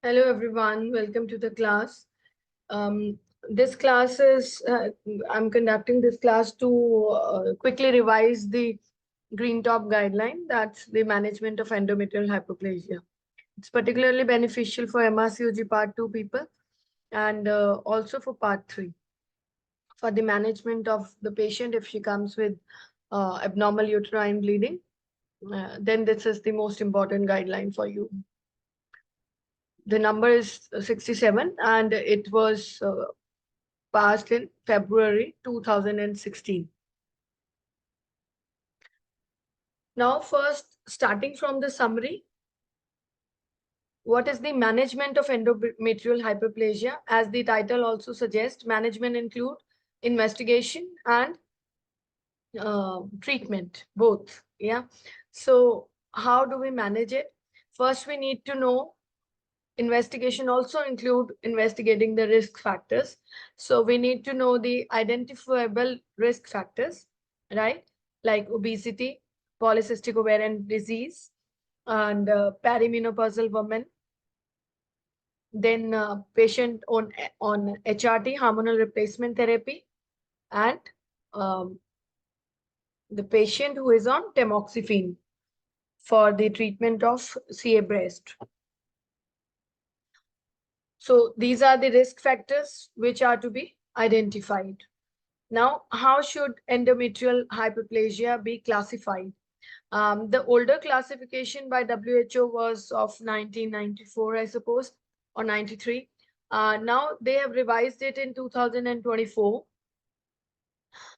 Hello everyone, welcome to the class. This class is, I'm conducting this class to quickly revise the Green Top guideline, that's the management of endometrial hyperplasia. It's particularly beneficial for MRCOG Part 2 people and also for Part 3. For the management of the patient, if she comes with abnormal uterine bleeding, then this is the most important guideline for you. The number is 67 and it was passed in February 2016. Now, first, starting from the summary, what is the management of endometrial hyperplasia? As the title also suggests, management include investigation and treatment, both. Yeah. So, how do we manage it? First, we need to know investigation also include investigating the risk factors. So we need to know the identifiable risk factors, right? Like obesity, polycystic ovarian disease, and perimenopausal women. Then patient on HRT, hormonal replacement therapy, and um, the patient who is on tamoxifen for the treatment of CA breast. So these are the risk factors which are to be identified. Now, how should endometrial hyperplasia be classified? The older classification by WHO was of 1994, I suppose, or 93. Now they have revised it in 2024,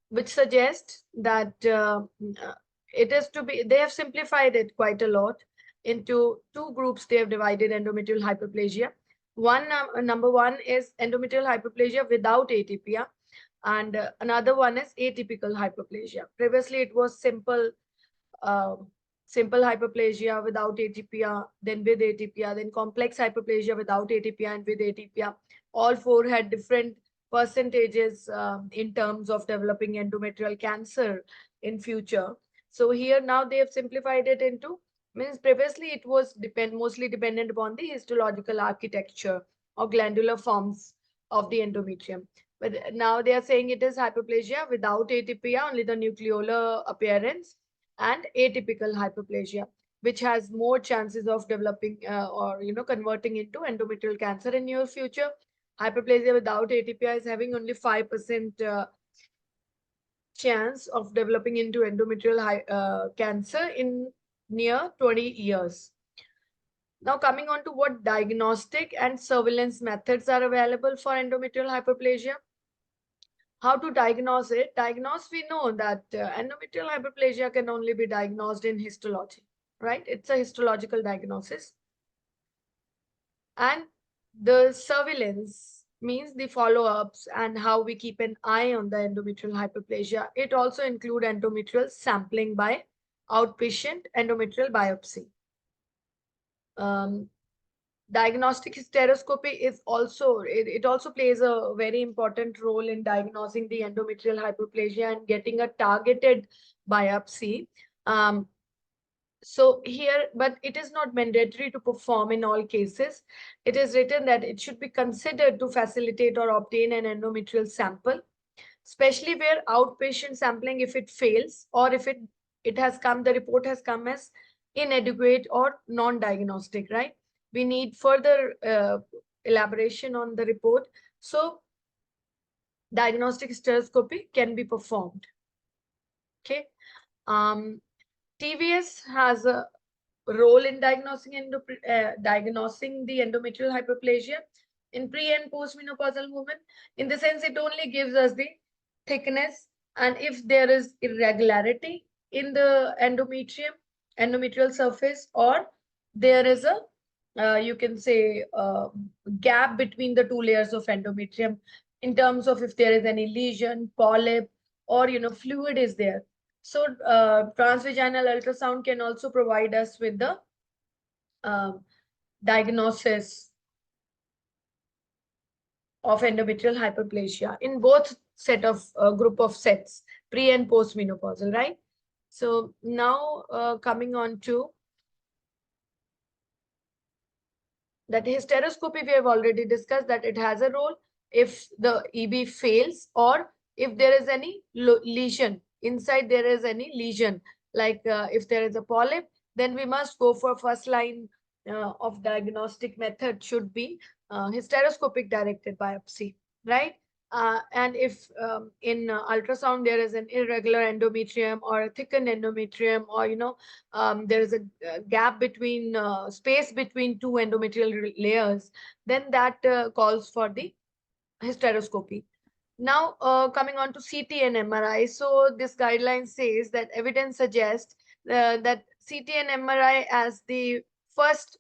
which suggests that it is to be, they have simplified it quite a lot into two groups. They have divided endometrial hyperplasia. Number one is endometrial hyperplasia without atypia, and another one is atypical hyperplasia. Previously, it was uh, simple hyperplasia without atypia, then with atypia, then complex hyperplasia without atypia and with atypia. All four had different percentages in terms of developing endometrial cancer in future. So here now they have simplified it into, means previously it was mostly dependent upon the histological architecture or glandular forms of the endometrium. But now they are saying it is hyperplasia without atypia, only the nucleolar appearance, and atypical hyperplasia, which has more chances of developing or converting into endometrial cancer in near future. Hyperplasia without atypia is having only 5% chance of developing into endometrial cancer in near 20 years. Now coming on to what diagnostic and surveillance methods are available for endometrial hyperplasia. How to diagnose it? Diagnose, we know that endometrial hyperplasia can only be diagnosed in histology, right? It's a histological diagnosis. And the surveillance means the follow-ups and how we keep an eye on the endometrial hyperplasia. It also includes endometrial sampling by outpatient endometrial biopsy. Diagnostic hysteroscopy is also, it also plays a very important role in diagnosing the endometrial hyperplasia and getting a targeted biopsy. So here, but it is not mandatory to perform in all cases. It is written that it should be considered to facilitate or obtain an endometrial sample, especially where outpatient sampling, if it fails or if it has come, the report has come as inadequate or non-diagnostic, right? We need further elaboration on the report. So diagnostic stereoscopy can be performed. Okay. TVS has a role in diagnosing the endometrial hyperplasia in pre and postmenopausal women. In the sense, it only gives us the thickness, and if there is irregularity in the endometrial surface, or there is a you can say gap between the two layers of endometrium in terms of if there is any lesion, polyp, or fluid is there. So transvaginal ultrasound can also provide us with the diagnosis of endometrial hyperplasia in both set of group of sets, pre and post menopausal, right? So now coming on to That hysteroscopy, we have already discussed that it has a role if the EB fails, or if there is any lesion inside, there is any lesion, like if there is a polyp, then we must go for first line of diagnostic method should be hysteroscopic directed biopsy, right? And if in ultrasound there is an irregular endometrium or a thickened endometrium, or there is a gap between space between two endometrial layers, then that calls for the hysteroscopy. Now, coming on to CT and MRI. So this guideline says that evidence suggests that CT and MRI as the first,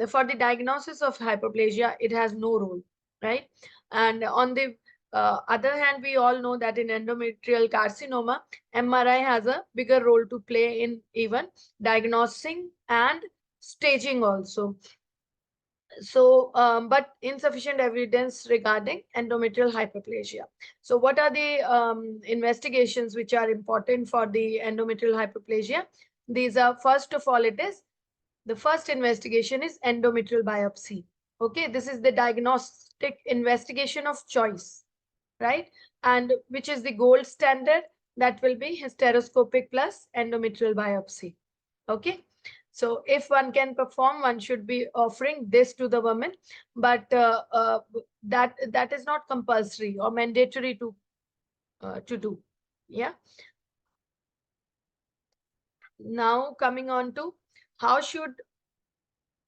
for the diagnosis of hyperplasia, it has no role, right? And on the other hand, we all know that in endometrial carcinoma, MRI has a bigger role to play in even diagnosing and staging also. So, but insufficient evidence regarding endometrial hyperplasia. So what are the investigations which are important for the endometrial hyperplasia? These are, first of all, the first investigation is endometrial biopsy. Okay, this is the diagnostic investigation of choice, right? And which is the gold standard, that will be hysteroscopic plus endometrial biopsy. Okay. So if one can perform, one should be offering this to the woman, but that is not compulsory or mandatory to do. Yeah. Now coming on to how should,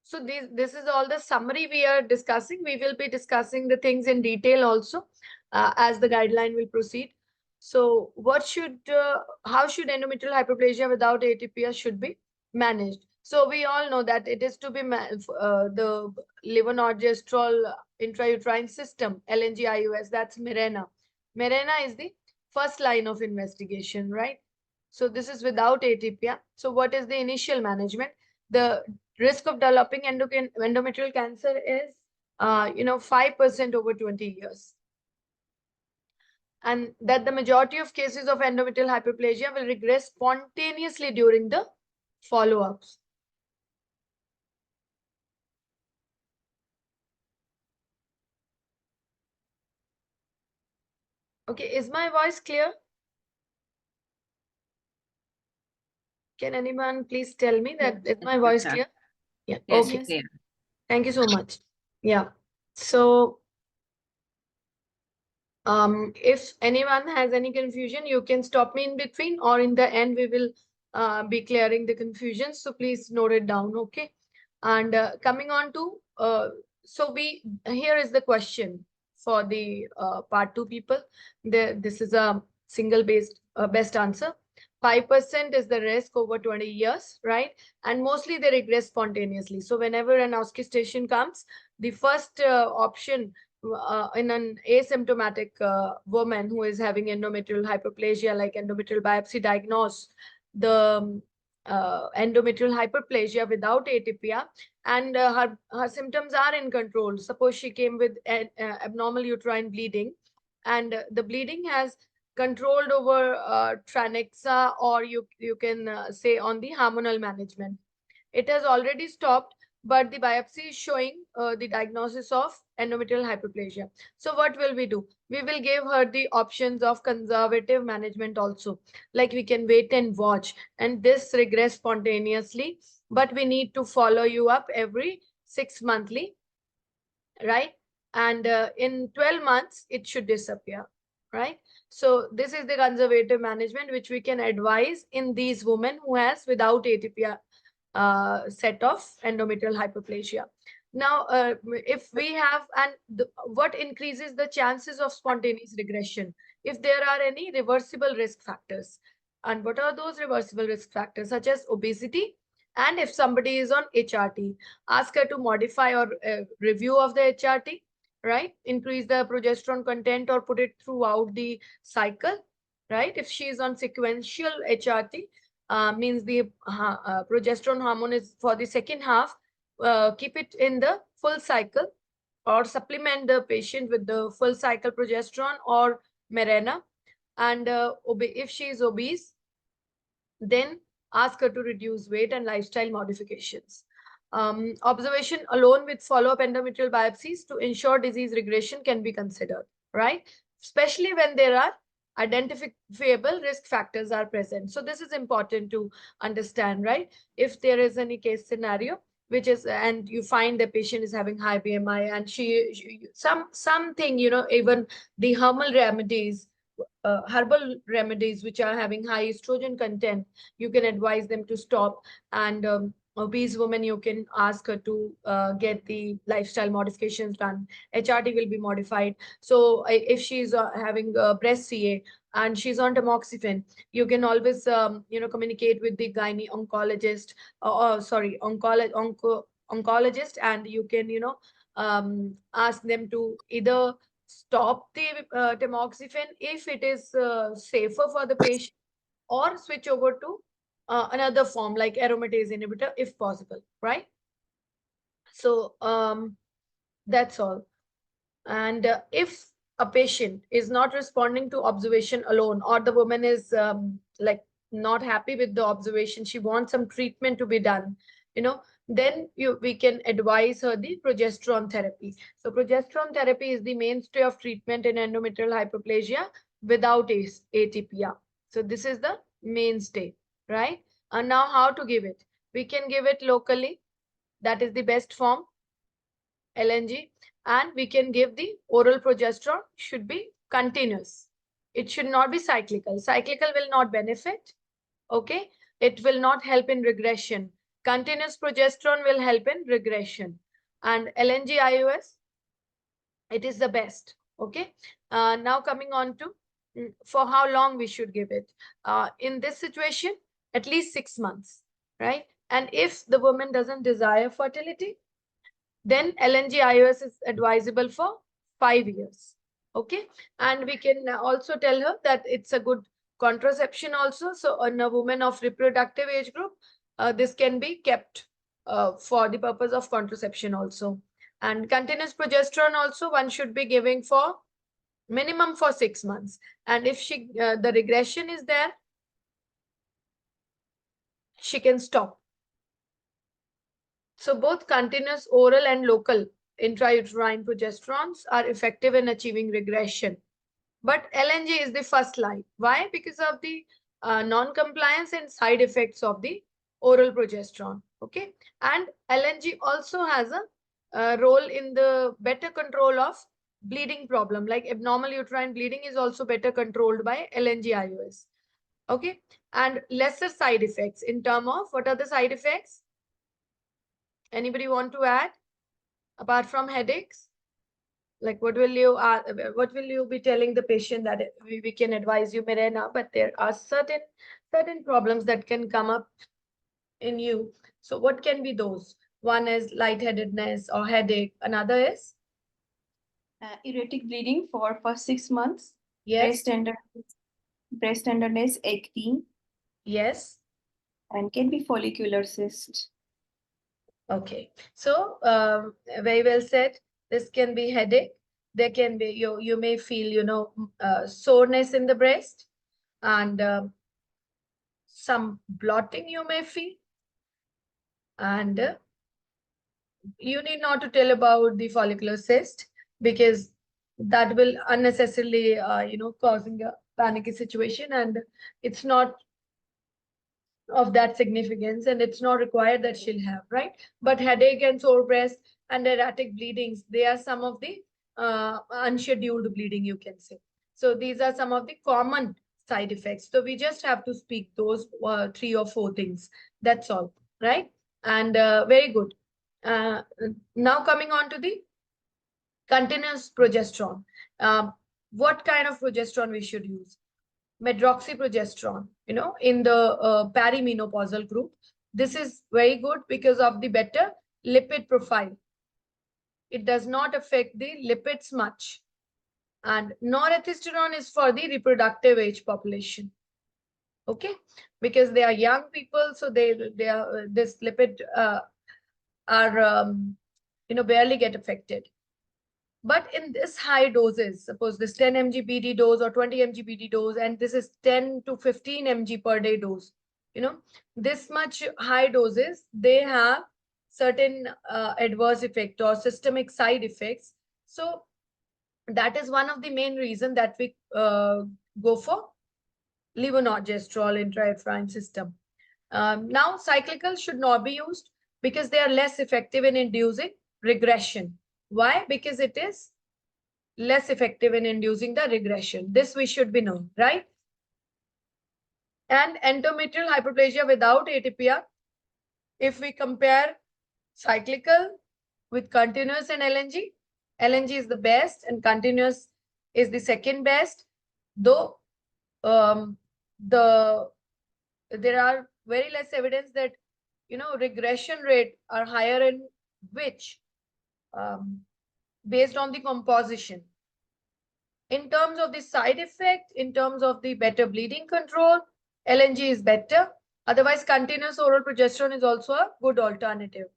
so this is all the summary we are discussing. We will be discussing the things in detail also as the guideline will proceed. So how should endometrial hyperplasia without atypia should be managed? So we all know that it is to be the levonorgestrel intrauterine system, LNGIUS, that's Mirena. Mirena is the first line of investigation, right? So this is without atypia. So what is the initial management? The risk of developing endometrial cancer is 5% over 20 years. And that the majority of cases of endometrial hyperplasia will regress spontaneously during the follow-ups. Okay, is my voice clear? Can anyone please tell me that is my voice clear? Yeah. Yes, Okay. clear. Thank you so much. Yeah. So if anyone has any confusion, you can stop me in between, or in the end we will be clearing the confusion. So please note it down, okay? And coming on to so here is the question for the part 2 people. This is a single best answer. 5% is the risk over 20 years, right? And mostly they regress spontaneously. So whenever an auscultation comes, the first option in an asymptomatic woman who is having endometrial hyperplasia, like endometrial biopsy diagnosed the endometrial hyperplasia without atypia, and her symptoms are in control. Suppose she came with abnormal uterine bleeding, and the bleeding has controlled over Tranexa, or you can say on the hormonal management. It has already stopped, but the biopsy is showing the diagnosis of endometrial hyperplasia. So what will we do? We will give her the options of conservative management also. Like we can wait and watch, and this regress spontaneously, but we need to follow you up every 6 monthly, right? And in 12 months, it should disappear, right? So this is the conservative management which we can advise in these women who has without atypia set of endometrial hyperplasia. Now, if we have, and what increases the chances of spontaneous regression? If there are any reversible risk factors. And what are those reversible risk factors? Such as obesity, and if somebody is on HRT, ask her to modify or review of the HRT, right? Increase the progesterone content or put it throughout the cycle, right? If she is on sequential HRT, means the progesterone hormone is for the second half, keep it in the full cycle, or supplement the patient with the full cycle progesterone or Mirena. And if she is obese, then ask her to reduce weight and lifestyle modifications. Observation alone with follow-up endometrial biopsies to ensure disease regression can be considered, right? Especially when there are identifiable risk factors are present. So this is important to understand, right? If there is any case scenario which is, and you find the patient is having high BMI and something, even the herbal remedies which are having high estrogen content, you can advise them to stop. And obese woman, you can ask her to get the lifestyle modifications done. HRT will be modified. So if she's having breast CA and she's on tamoxifen, you can always communicate with the gynae oncologist, sorry, oncologist, and you can ask them to either stop the tamoxifen if it is safer for the patient, or switch over to another form like aromatase inhibitor if possible, right? So that's all. And if a patient is not responding to observation alone, or the woman is like not happy with the observation, she wants some treatment to be done, then we can advise her the progesterone therapy. So progesterone therapy is the mainstay of treatment in endometrial hyperplasia without ATPR. So this is the mainstay, right? And now how to give it? We can give it locally. That is the best form, LNG. And we can give the oral progesterone, should be continuous. It should not be cyclical. Cyclical will not benefit. Okay. It will not help in regression. Continuous progesterone will help in regression. And LNG IUS, it is the best. Okay. Now coming on to for how long we should give it. In this situation, at least 6 months, right? And if the woman doesn't desire fertility, then LNG IUS is advisable for 5 years. Okay. And we can also tell her that it's a good contraception also. So in a woman of reproductive age group, this can be kept for the purpose of contraception also. And continuous progesterone also one should be giving for minimum for 6 months. And if the regression is there, she can stop. So both continuous oral and local intrauterine progesterones are effective in achieving regression. But LNG is the first line. Why? Because of the non-compliance and side effects of the oral progesterone. Okay. And LNG also has a role in the better control of bleeding problem. Like abnormal uterine bleeding is also better controlled by LNG IUS. Okay. And lesser side effects in terms of what are the side effects? Anybody want to add apart from headaches? Like what will you be telling the patient that we can advise you, Mirena, but there are certain problems that can come up in you. So what can be those? One is lightheadedness or headache. Another is erratic bleeding for first 6 months. yes, Breast tenderness, acne, yes. and can be follicular cyst. Okay. So very well said. This can be headache. There can be you may feel soreness in the breast, and some blotting you may feel, and you need not to tell about the follicular cyst, because that will unnecessarily causing a panicky situation, and it's not of that significance, and it's not required that she'll have, right? But headache and sore breast and erratic bleedings, they are some of the unscheduled bleeding, you can say. So these are some of the common side effects. So we just have to speak those 3 or 4 things. That's all, right? And very good. Now coming on to the continuous progesterone. What kind of progesterone we should use? Medroxyprogesterone, in the perimenopausal group. This is very good because of the better lipid profile. It does not affect the lipids much. And norethisterone is for the reproductive age population. Okay, because they are young people, so they are this lipid are barely get affected. But in this high doses, suppose this 10 mg PD dose or 20 mg PD dose, and this is 10 to 15 mg per day dose, this much high doses, they have certain adverse effect or systemic side effects. So that is one of the main reason that we go for levonorgestrel intrauterine system. Now, cyclical should not be used because they are less effective in inducing regression. Why? Because it is less effective in inducing the regression. This we should be known, right? And endometrial hyperplasia without atypia, if we compare cyclical with continuous and LNG, LNG is the best and continuous is the second best, though there are very less evidence that regression rate are higher in which based on the composition. In terms of the side effect, in terms of the better bleeding control, LNG is better. Otherwise, continuous oral progesterone is also a good alternative.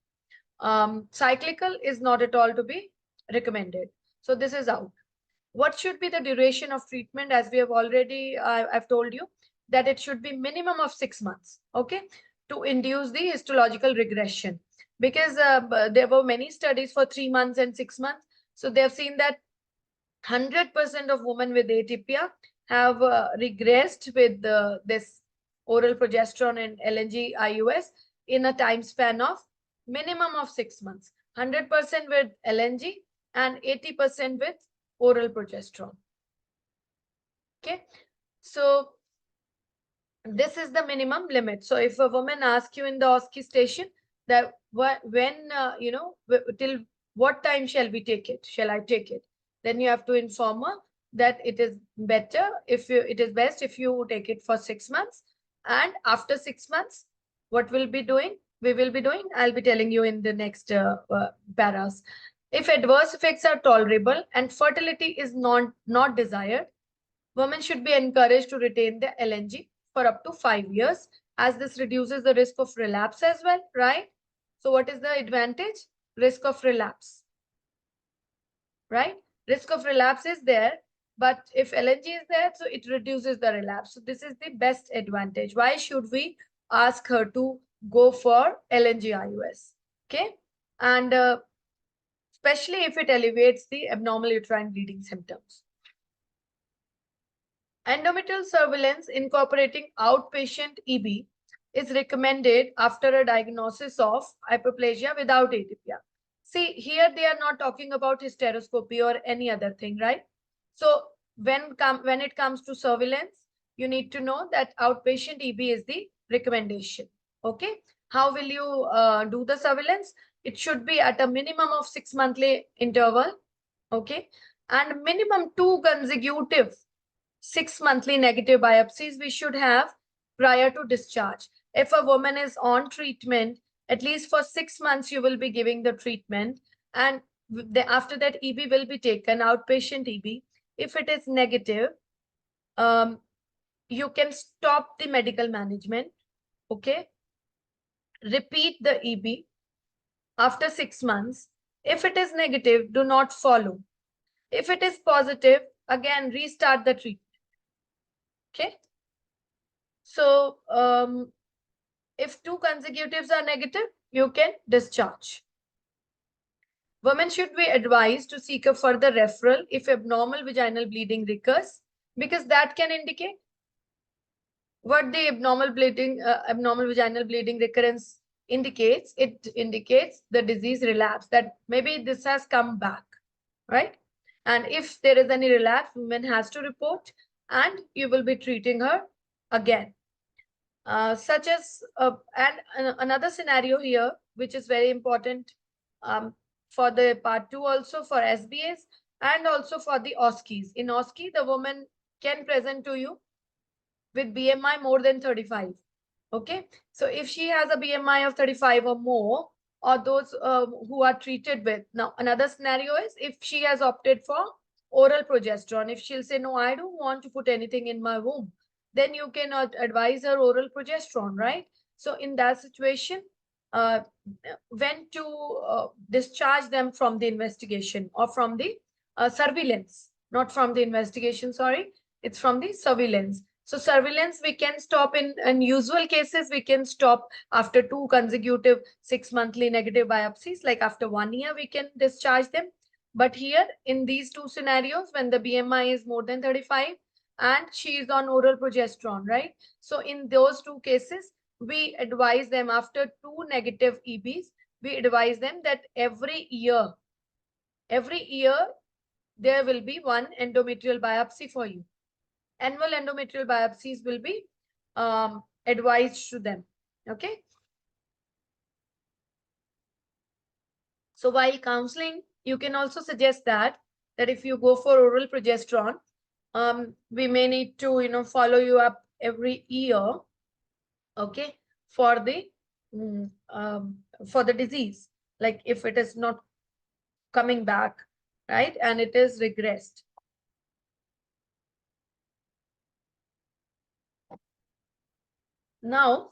Cyclical is not at all to be recommended. So this is out. What should be the duration of treatment? As we have already, I've told you that it should be minimum of 6 months, okay, to induce the histological regression. Because there were many studies for 3 months and 6 months. So they have seen that 100% of women with atypia have regressed with this oral progesterone and LNG IUS in a time span of minimum of 6 months. 100% with LNG and 80% with oral progesterone. Okay, so this is the minimum limit. So if a woman asks you in the OSCE station that when till what time shall we take it? Shall I take it? Then you have to inform her that it is better it is best if you take it for 6 months, and after 6 months, what we will be doing, I'll be telling you in the next paras. If adverse effects are tolerable and fertility is not desired, women should be encouraged to retain the LNG for up to 5 years, as this reduces the risk of relapse as well, right? So what is the advantage? Risk of relapse, right? Risk of relapse is there, but if LNG is there, so it reduces the relapse. So this is the best advantage. Why should we ask her to go for LNG IUS? Okay, and especially if it alleviates the abnormal uterine bleeding symptoms. Endometrial surveillance incorporating outpatient EB is recommended after a diagnosis of hyperplasia without atypia. See, here they are not talking about hysteroscopy or any other thing, right? So when it comes to surveillance, you need to know that outpatient EB is the recommendation. Okay, how will you do the surveillance? It should be at a minimum of 6 monthly interval, okay, and minimum 2 consecutive 6 monthly negative biopsies we should have prior to discharge. If a woman is on treatment, at least for 6 months you will be giving the treatment, and after that EB will be taken, outpatient EB. If it is negative, you can stop the medical management, okay? Repeat the EB after 6 months. If it is negative, do not follow. If it is positive, again, restart the treatment. Okay. So if 2 consecutives are negative, you can discharge. Women should be advised to seek a further referral if abnormal vaginal bleeding recurs, because that can indicate what the abnormal vaginal bleeding recurrence indicates. It indicates the disease relapse, that maybe this has come back, right? And if there is any relapse, woman has to report and you will be treating her again. Such as, and another scenario here, which is very important for the part 2 also, for SBAs and also for the OSCEs. In OSCE, the woman can present to you with BMI more than 35. Okay, so if she has a BMI of 35 or more, or those who are treated with. Now, another scenario is if she has opted for oral progesterone. If she'll say, no, I don't want to put anything in my womb, then you cannot advise her oral progesterone, right? So in that situation, when to discharge them from the investigation or from the surveillance, not from the investigation, sorry, it's from the surveillance. So surveillance we can stop in usual cases, we can stop after 2 consecutive 6 monthly negative biopsies, like after 1 year we can discharge them. But here in these two scenarios, when the BMI is more than 35 and she is on oral progesterone, right? So in those two cases, we advise them after 2 negative EBs, we advise them that every year there will be one endometrial biopsy for you. Annual endometrial biopsies will be advised to them. Okay. So while counseling, you can also suggest that if you go for oral progesterone, we may need to follow you up every year. Okay, for the for the disease, like if it is not coming back, right, and it is regressed. Now,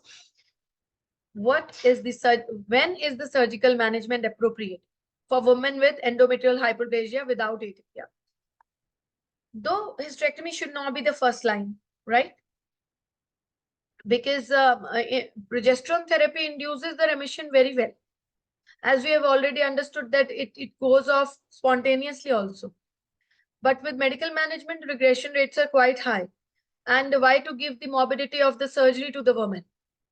when is the surgical management appropriate for women with endometrial hyperplasia without atypia? Though hysterectomy should not be the first line, right? Because progesterone therapy induces the remission very well. As we have already understood that it goes off spontaneously also. But with medical management, regression rates are quite high. And why to give the morbidity of the surgery to the woman?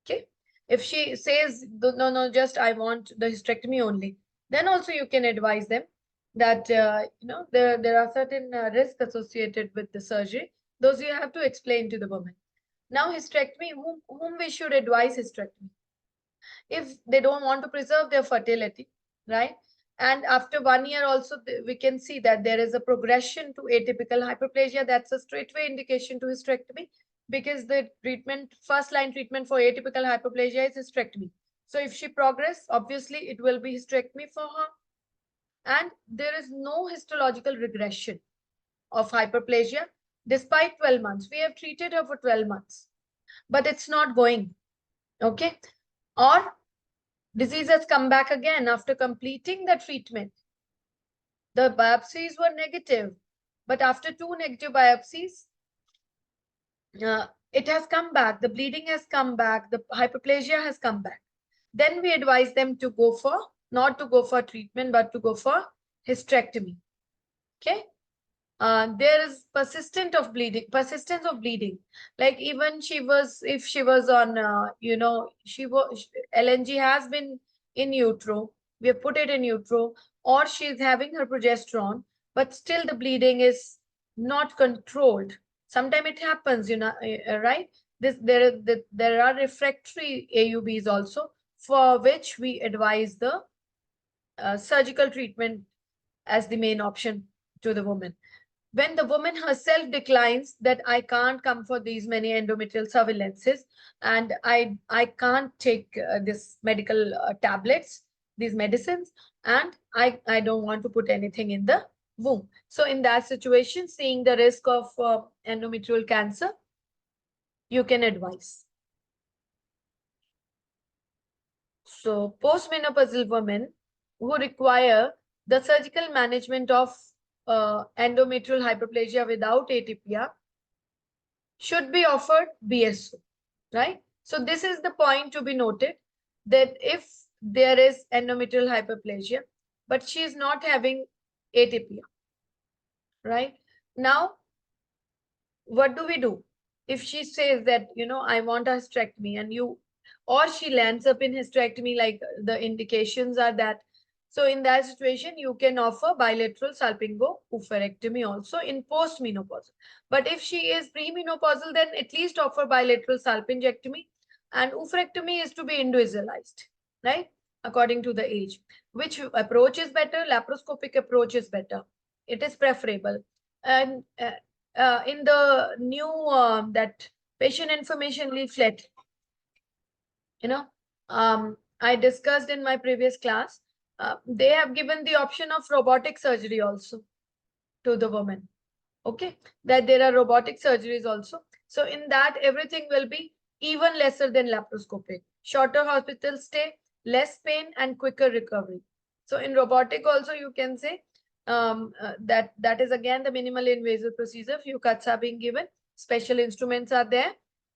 Okay. If she says, no, just I want the hysterectomy only, then also you can advise them that, there are certain risks associated with the surgery. Those you have to explain to the woman. Now, hysterectomy, whom we should advise hysterectomy? If they don't want to preserve their fertility, right? And after 1 year also, we can see that there is a progression to atypical hyperplasia. That's a straightway indication to hysterectomy, because the first line treatment for atypical hyperplasia is hysterectomy. So if she progress, obviously it will be hysterectomy for her. And there is no histological regression of hyperplasia despite 12 months. We have treated her for 12 months, but it's not going. Okay. Or disease has come back again after completing the treatment. The biopsies were negative, but after 2 negative biopsies, it has come back. The bleeding has come back. The hyperplasia has come back. Then we advise them to not to go for treatment, but to go for hysterectomy. Okay. There is persistence of bleeding. Like even if she was on, LNG has been in utero, we have put it in utero, or she's having her progesterone, but still the bleeding is not controlled. Sometimes it happens, right? There are refractory AUBs also, for which we advise the surgical treatment as the main option to the woman. When the woman herself declines that I can't come for these many endometrial surveillances, and I can't take this medical tablets, these medicines, and I don't want to put anything in the womb. So in that situation, seeing the risk of endometrial cancer, you can advise. So postmenopausal women who require the surgical management of endometrial hyperplasia without atypia should be offered BSO, right? So this is the point to be noted, that if there is endometrial hyperplasia, but she is not having atypia, right? Now, what do we do? If she says that, I want a hysterectomy, or she lands up in hysterectomy, like the indications are that. So in that situation, you can offer bilateral salpingo-oophorectomy also in postmenopausal. But if she is premenopausal, then at least offer bilateral salpingectomy, and oophorectomy is to be individualized, right? According to the age. Which approach is better? Laparoscopic approach is better. It is preferable. And in the new that patient information leaflet, I discussed in my previous class, they have given the option of robotic surgery also to the woman. Okay, that there are robotic surgeries also. So in that, everything will be even lesser than laparoscopic. Shorter hospital stay, less pain, and quicker recovery. So in robotic also, you can say that is again the minimal invasive procedure. Few cuts are being given. special instruments are there,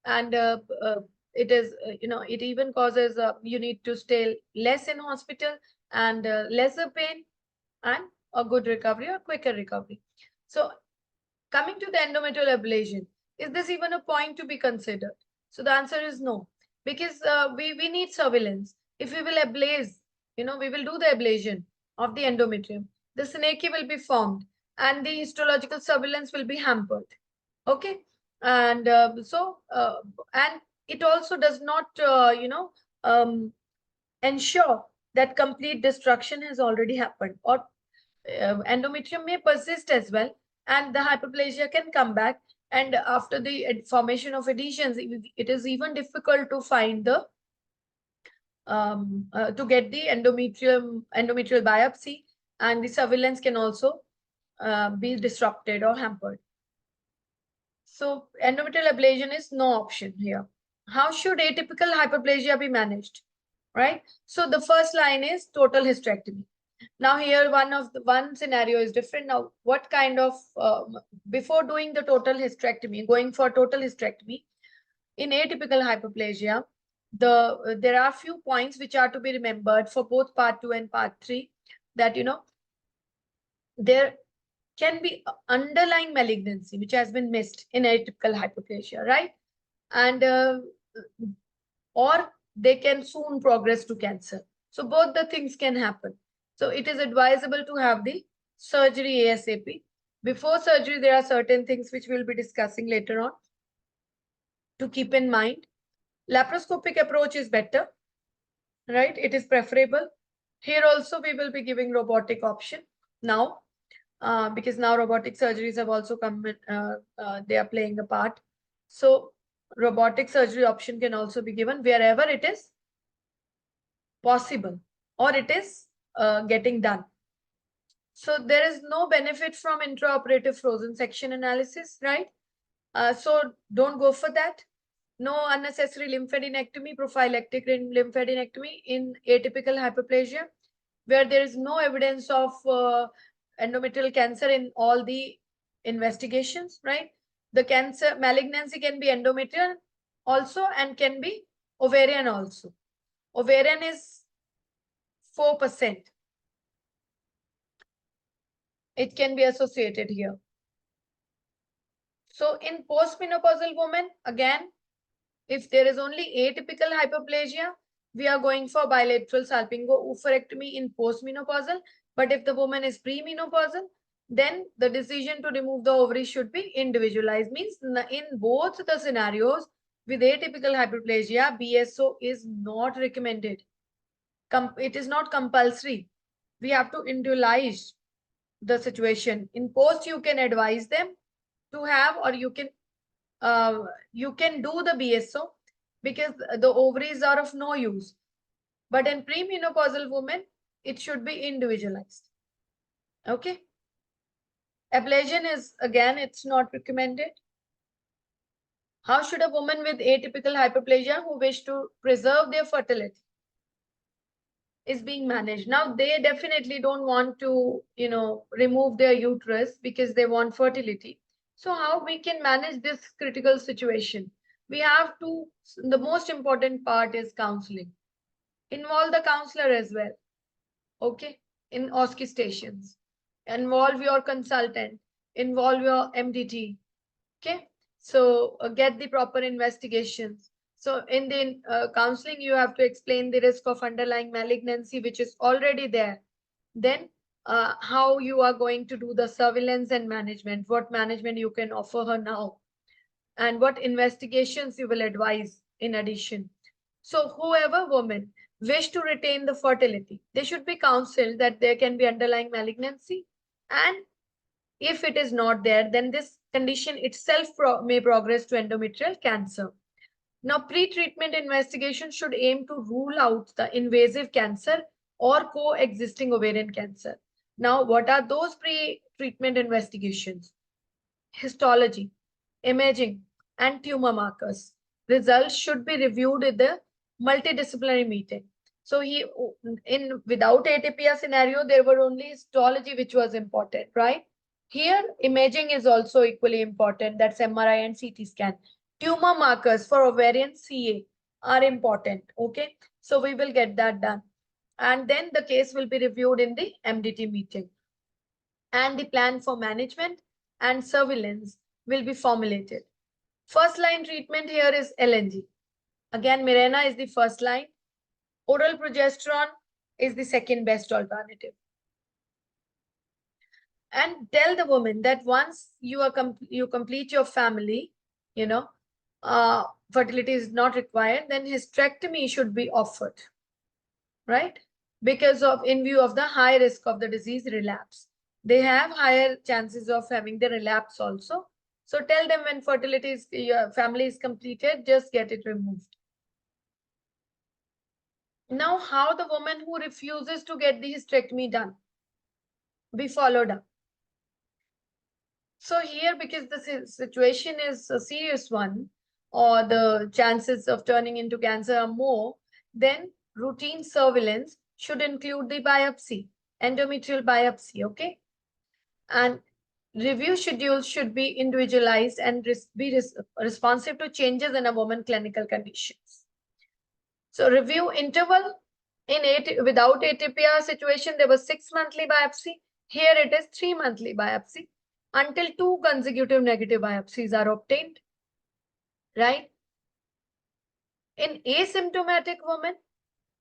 and it is, it even causes, you need to stay less in hospital, and lesser pain, and a good recovery or quicker recovery. So coming to the endometrial ablation, is this even a point to be considered? So the answer is no, because we need surveillance. If we will ablase, we will do the ablation of the endometrium, the synecdoche will be formed, and the histological surveillance will be hampered. Okay, and and it also does not, ensure that complete destruction has already happened, or endometrium may persist as well, and the hyperplasia can come back. And after the formation of adhesions, it is even difficult to find the to get the endometrial biopsy, and the surveillance can also be disrupted or hampered. So endometrial ablation is no option here. How should atypical hyperplasia be managed? Right. So the first line is total hysterectomy. Now here one scenario is different. Now what kind of before doing the total hysterectomy, going for total hysterectomy in atypical hyperplasia, there are few points which are to be remembered for both part 2 and part 3, that there can be underlying malignancy which has been missed in atypical hyperplasia, right? And or they can soon progress to cancer. So both the things can happen. So it is advisable to have the surgery ASAP. Before surgery, there are certain things which we'll be discussing later on to keep in mind. Laparoscopic approach is better, right? It is preferable. Here also we will be giving robotic option now, because now robotic surgeries have also come in, they are playing a part. So robotic surgery option can also be given wherever it is possible or it is getting done. So there is no benefit from intraoperative frozen section analysis, right? So don't go for that. No unnecessary lymphadenectomy, prophylactic lymphadenectomy in atypical hyperplasia, where there is no evidence of endometrial cancer in all the investigations, right? The cancer malignancy can be endometrial also and can be ovarian also. Ovarian is 4%. It can be associated here. So in postmenopausal women, again, if there is only atypical hyperplasia, we are going for bilateral salpingo-oophorectomy in postmenopausal. But if the woman is premenopausal, then the decision to remove the ovary should be individualized. Means in both the scenarios with atypical hyperplasia, BSO is not recommended. It is not compulsory. We have to individualize the situation. In post, you can advise them to have, or you can do the BSO because the ovaries are of no use. But in premenopausal women, it should be individualized. Okay. Ablation is, again, it's not recommended. How should a woman with atypical hyperplasia who wish to preserve their fertility is being managed? Now, they definitely don't want to, remove their uterus because they want fertility. So how we can manage this critical situation? We have to, the most important part is counseling. Involve the counselor as well. Okay. In OSCE stations. Involve your consultant. Involve your MDT. Okay. So get the proper investigations. So in the counseling, you have to explain the risk of underlying malignancy, which is already there. Then how you are going to do the surveillance and management, what management you can offer her now, and what investigations you will advise in addition. So whoever woman wish to retain the fertility, they should be counseled that there can be underlying malignancy. And if it is not there, then this condition itself may progress to endometrial cancer. Now, pre-treatment investigation should aim to rule out the invasive cancer or coexisting ovarian cancer. Now, what are those pre-treatment investigations? Histology, imaging, and tumor markers. Results should be reviewed at the multidisciplinary meeting. So without atypia scenario, there were only histology which was important, right? Here, imaging is also equally important. That's MRI and CT scan. Tumor markers for ovarian CA are important. Okay, so we will get that done. And then the case will be reviewed in the MDT meeting. And the plan for management and surveillance will be formulated. First line treatment here is LNG. Again, Mirena is the first line. Oral progesterone is the second best alternative. And tell the woman that once you complete your family, you know, fertility is not required, then hysterectomy should be offered, right? Because of in view of the high risk of the disease relapse. They have higher chances of having the relapse also. So tell them when fertility is, your family is completed, just get it removed. Now, how the woman who refuses to get the hysterectomy done be followed up? So here, because the situation is a serious one, or the chances of turning into cancer are more, then routine surveillance should include the biopsy, endometrial biopsy, okay? And review schedules should be individualized and be responsive to changes in a woman's clinical conditions. So review interval without ATPR situation, there was 6 monthly biopsy. Here it is 3 monthly biopsy until 2 consecutive negative biopsies are obtained, right? In asymptomatic women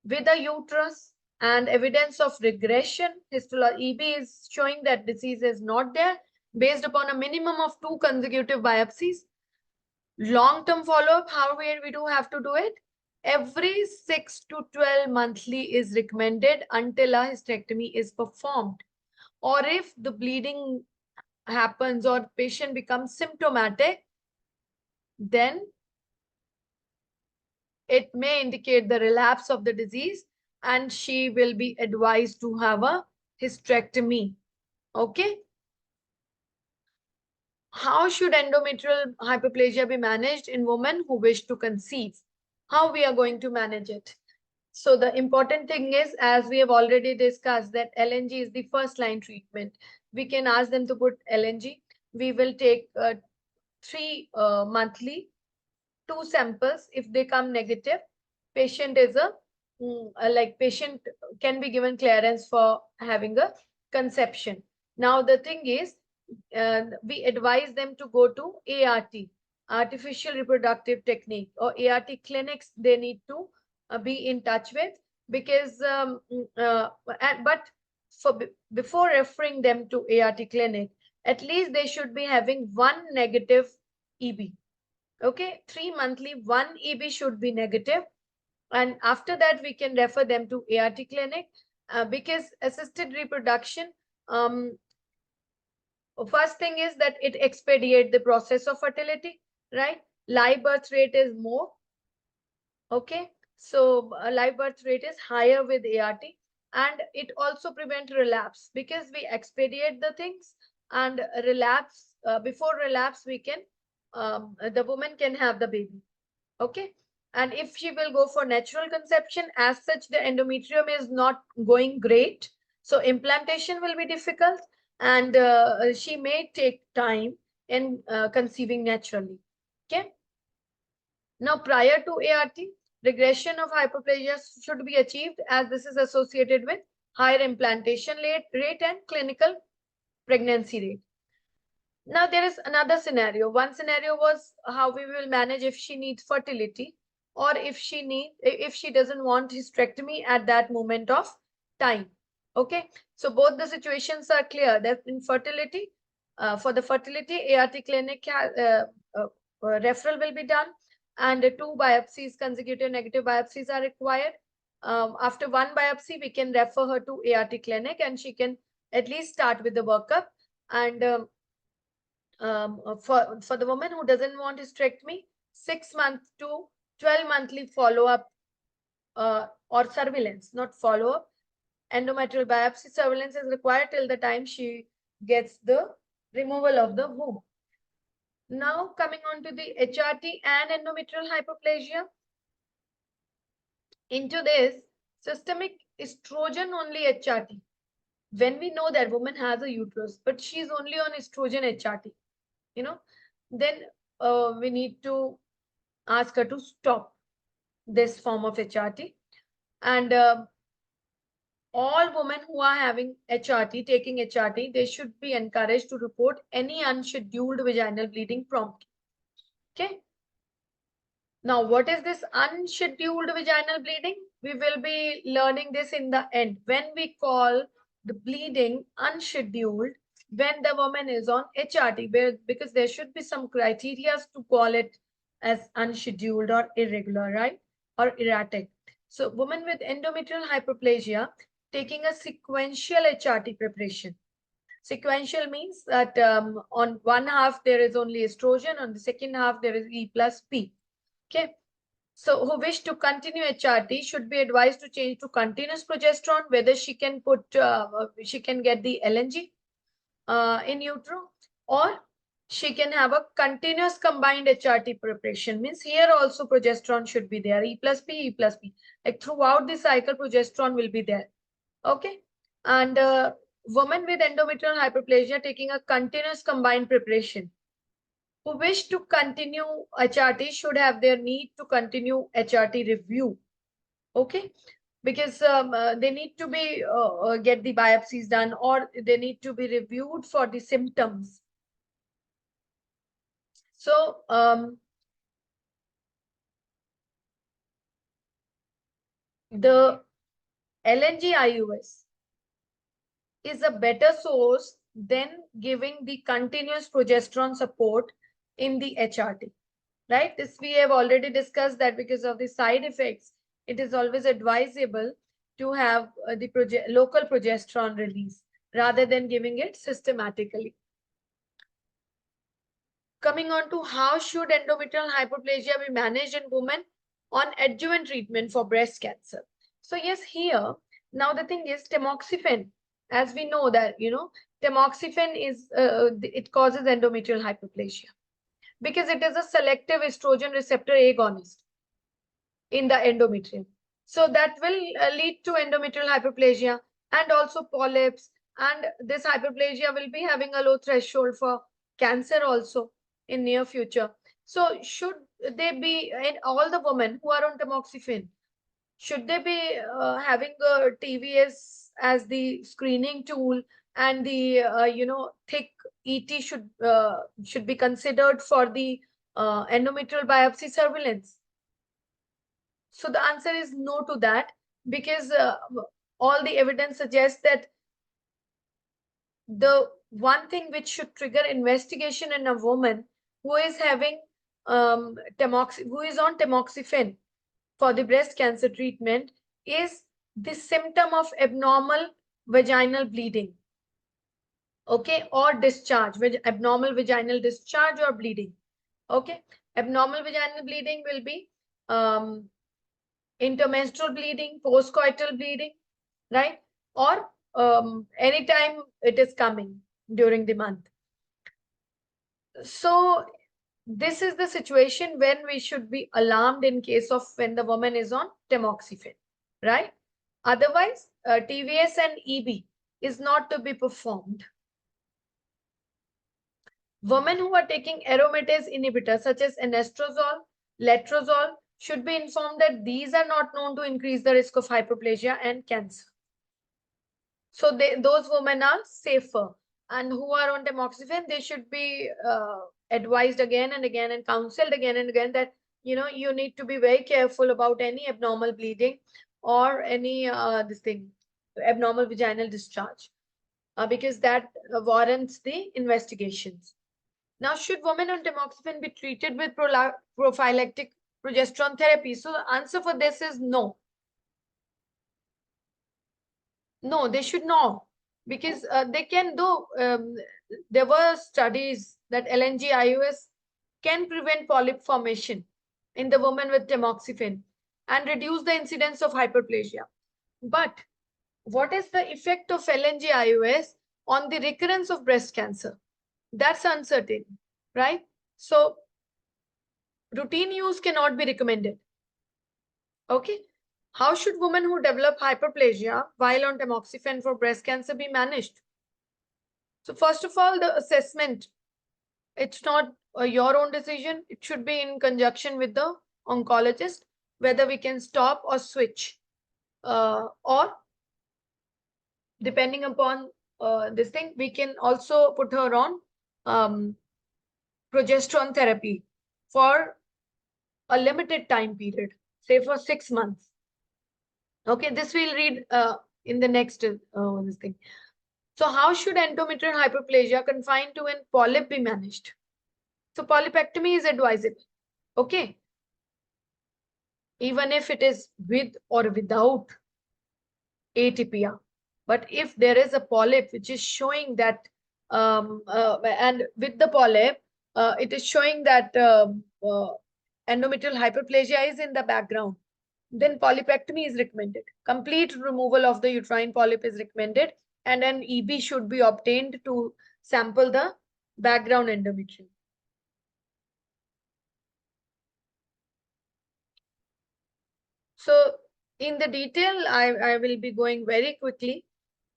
with a uterus and evidence of regression, EB is showing that disease is not there based upon a minimum of 2 consecutive biopsies. Long-term follow-up, how we do have to do it? Every 6 to 12 monthly is recommended until a hysterectomy is performed. Or if the bleeding happens or patient becomes symptomatic, then it may indicate the relapse of the disease and she will be advised to have a hysterectomy. Okay. How should endometrial hyperplasia be managed in women who wish to conceive? How we are going to manage it? So the important thing is, as we have already discussed, that LNG is the first line treatment. We can ask them to put LNG. We will take 3 monthly, 2 samples. If they come negative, patient is patient can be given clearance for having a conception. Now the thing is, we advise them to go to ART, artificial reproductive technique, or ART clinics they need to be in touch with, because but before referring them to ART clinic, at least they should be having 1 negative EB. Okay, 3 monthly, 1 EB should be negative. And after that, we can refer them to ART clinic, because assisted reproduction, first thing is that it expedite the process of fertility, right? Live birth rate is more. Okay, so live birth rate is higher with ART, and it also prevent relapse because we expedite the things, and relapse, before relapse, we can, the woman can have the baby. Okay. And if she will go for natural conception, as such, the endometrium is not going great. So implantation will be difficult, and she may take time in conceiving naturally. Okay. Now, prior to ART, regression of hyperplasia should be achieved, as this is associated with higher implantation rate and clinical pregnancy rate. Now, there is another scenario. One scenario was how we will manage if she needs fertility, or if she doesn't want hysterectomy at that moment of time. Okay, so both the situations are clear that in fertility, for the fertility, ART clinic referral will be done, and 2 biopsies, consecutive negative biopsies are required. After 1 biopsy, we can refer her to ART clinic, and she can at least start with the workup. And for the woman who doesn't want hysterectomy, 6 months to 12 monthly follow-up, or surveillance, not follow-up. Endometrial biopsy surveillance is required till the time she gets the removal of the womb. Now coming on to the HRT and endometrial hyperplasia. Into this, systemic estrogen only HRT when we know that woman has a uterus, but she's only on estrogen HRT, then we need to ask her to stop this form of HRT. And all women who are having HRT, taking HRT, they should be encouraged to report any unscheduled vaginal bleeding promptly. Okay. Now, what is this unscheduled vaginal bleeding? We will be learning this in the end. When we call the bleeding unscheduled, when the woman is on HRT, because there should be some criteria to call it as unscheduled or irregular, right? Or erratic. So, woman with endometrial hyperplasia taking a sequential HRT preparation. Sequential means that on one half there is only estrogen, on the second half there is E plus P. Okay. So who wish to continue HRT should be advised to change to continuous progesterone, whether she can she can get the LNG in utero, or she can have a continuous combined HRT preparation. Means here also progesterone should be there, E plus P, E plus P. Like throughout the cycle, progesterone will be there. Okay. And women with endometrial hyperplasia taking a continuous combined preparation who wish to continue HRT should have their need to continue HRT review. Okay, because they need to be get the biopsies done, or they need to be reviewed for the symptoms. So the LNG-IUS is a better source than giving the continuous progesterone support in the HRT. Right? This we have already discussed that because of the side effects, it is always advisable to have the local progesterone release rather than giving it systematically. Coming on to how should endometrial hyperplasia be managed in women on adjuvant treatment for breast cancer. So yes, here, now the thing is tamoxifen, as we know that, tamoxifen is, it causes endometrial hyperplasia, because it is a selective estrogen receptor agonist in the endometrium. So that will lead to endometrial hyperplasia and also polyps. And this hyperplasia will be having a low threshold for cancer also in near future. So should they be, in all the women who are on tamoxifen, should they be having a TVS as the screening tool, and the thick ET should be considered for the endometrial biopsy surveillance? So the answer is no to that, because all the evidence suggests that the one thing which should trigger investigation in a woman who is having who is on tamoxifen for the breast cancer treatment is the symptom of abnormal vaginal bleeding. Okay, or discharge, abnormal vaginal discharge or bleeding. Okay, abnormal vaginal bleeding will be intermenstrual bleeding, postcoital bleeding, right? Or anytime it is coming during the month. So this is the situation when we should be alarmed in case of when the woman is on tamoxifen, right? Otherwise, TVS and EB is not to be performed. Women who are taking aromatase inhibitors such as anastrozole, letrozole should be informed that these are not known to increase the risk of hyperplasia and cancer. So those women are safer, and who are on tamoxifen, they should be advised again and again and counseled again and again that you need to be very careful about any abnormal bleeding or any abnormal vaginal discharge, because that warrants the investigations. Now, should women on tamoxifen be treated with prophylactic progesterone therapy? So the answer for this is no. No, they should not, because they can do. There were studies that LNG-IUS can prevent polyp formation in the woman with tamoxifen and reduce the incidence of hyperplasia. But what is the effect of LNG-IUS on the recurrence of breast cancer? That's uncertain, right? So routine use cannot be recommended. Okay. How should women who develop hyperplasia while on tamoxifen for breast cancer be managed? So first of all, the assessment, it's not your own decision. It should be in conjunction with the oncologist, whether we can stop or switch, or depending upon this thing, we can also put her on um, progesterone therapy for a limited time period, say for 6 months. Okay, this we'll read in the next this thing. So how should endometrial hyperplasia confined to an polyp be managed? So polypectomy is advisable. Okay, even if it is with or without atypia. But if there is a polyp which is showing that, and with the polyp, it is showing that endometrial hyperplasia is in the background, then polypectomy is recommended. Complete removal of the uterine polyp is recommended, and an EB should be obtained to sample the background endometrium. So in the detail, I will be going very quickly.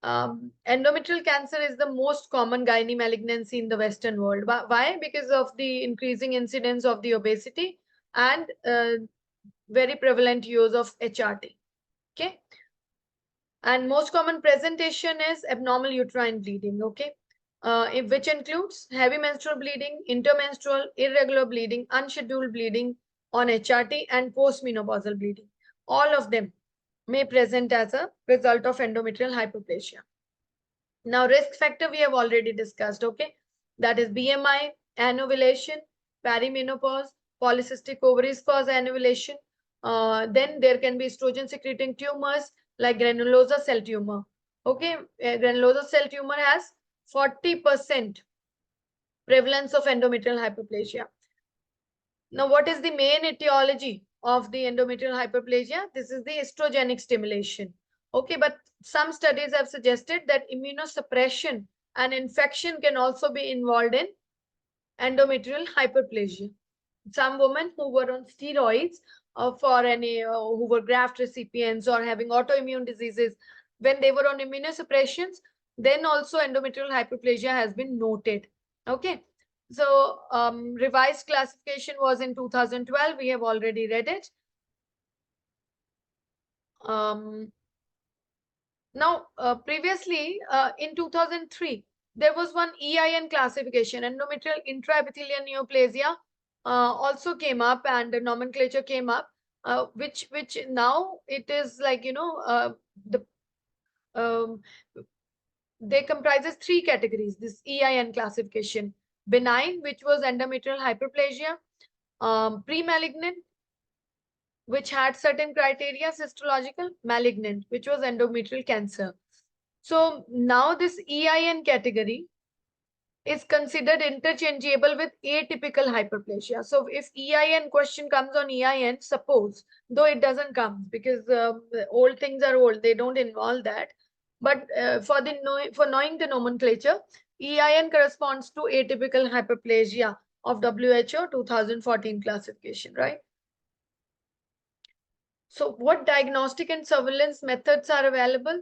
Endometrial cancer is the most common gynae malignancy in the Western world. Why? Because of the increasing incidence of the obesity and very prevalent use of HRT. Okay. And most common presentation is abnormal uterine bleeding. Okay. Which includes heavy menstrual bleeding, intermenstrual, irregular bleeding, unscheduled bleeding on HRT, and postmenopausal bleeding. All of them may present as a result of endometrial hyperplasia. Now, risk factor we have already discussed, okay? That is BMI, anovulation, perimenopause, polycystic ovaries cause anovulation. Then there can be estrogen secreting tumors like granulosa cell tumor. Okay, granulosa cell tumor has 40% prevalence of endometrial hyperplasia. Now, what is the main etiology of the endometrial hyperplasia? This is the estrogenic stimulation. Okay, but some studies have suggested that immunosuppression and infection can also be involved in endometrial hyperplasia. Some women who were on steroids for any who were graft recipients or having autoimmune diseases, when they were on immunosuppressions, then also endometrial hyperplasia has been noted. Okay, so revised classification was in 2012. We have already read it. Now, previously in 2003, there was one EIN classification, endometrial intraepithelial neoplasia, also came up, and the nomenclature came up, which now it is like, the um, they comprises three categories. This EIN classification: benign, which was endometrial hyperplasia; pre-malignant, which had certain criteria, histological; malignant, which was endometrial cancer. So now this EIN category is considered interchangeable with atypical hyperplasia. So if EIN question comes on EIN, suppose, though it doesn't come because old things are old, they don't involve that. But for knowing the nomenclature, EIN corresponds to atypical hyperplasia of WHO 2014 classification, right? So what diagnostic and surveillance methods are available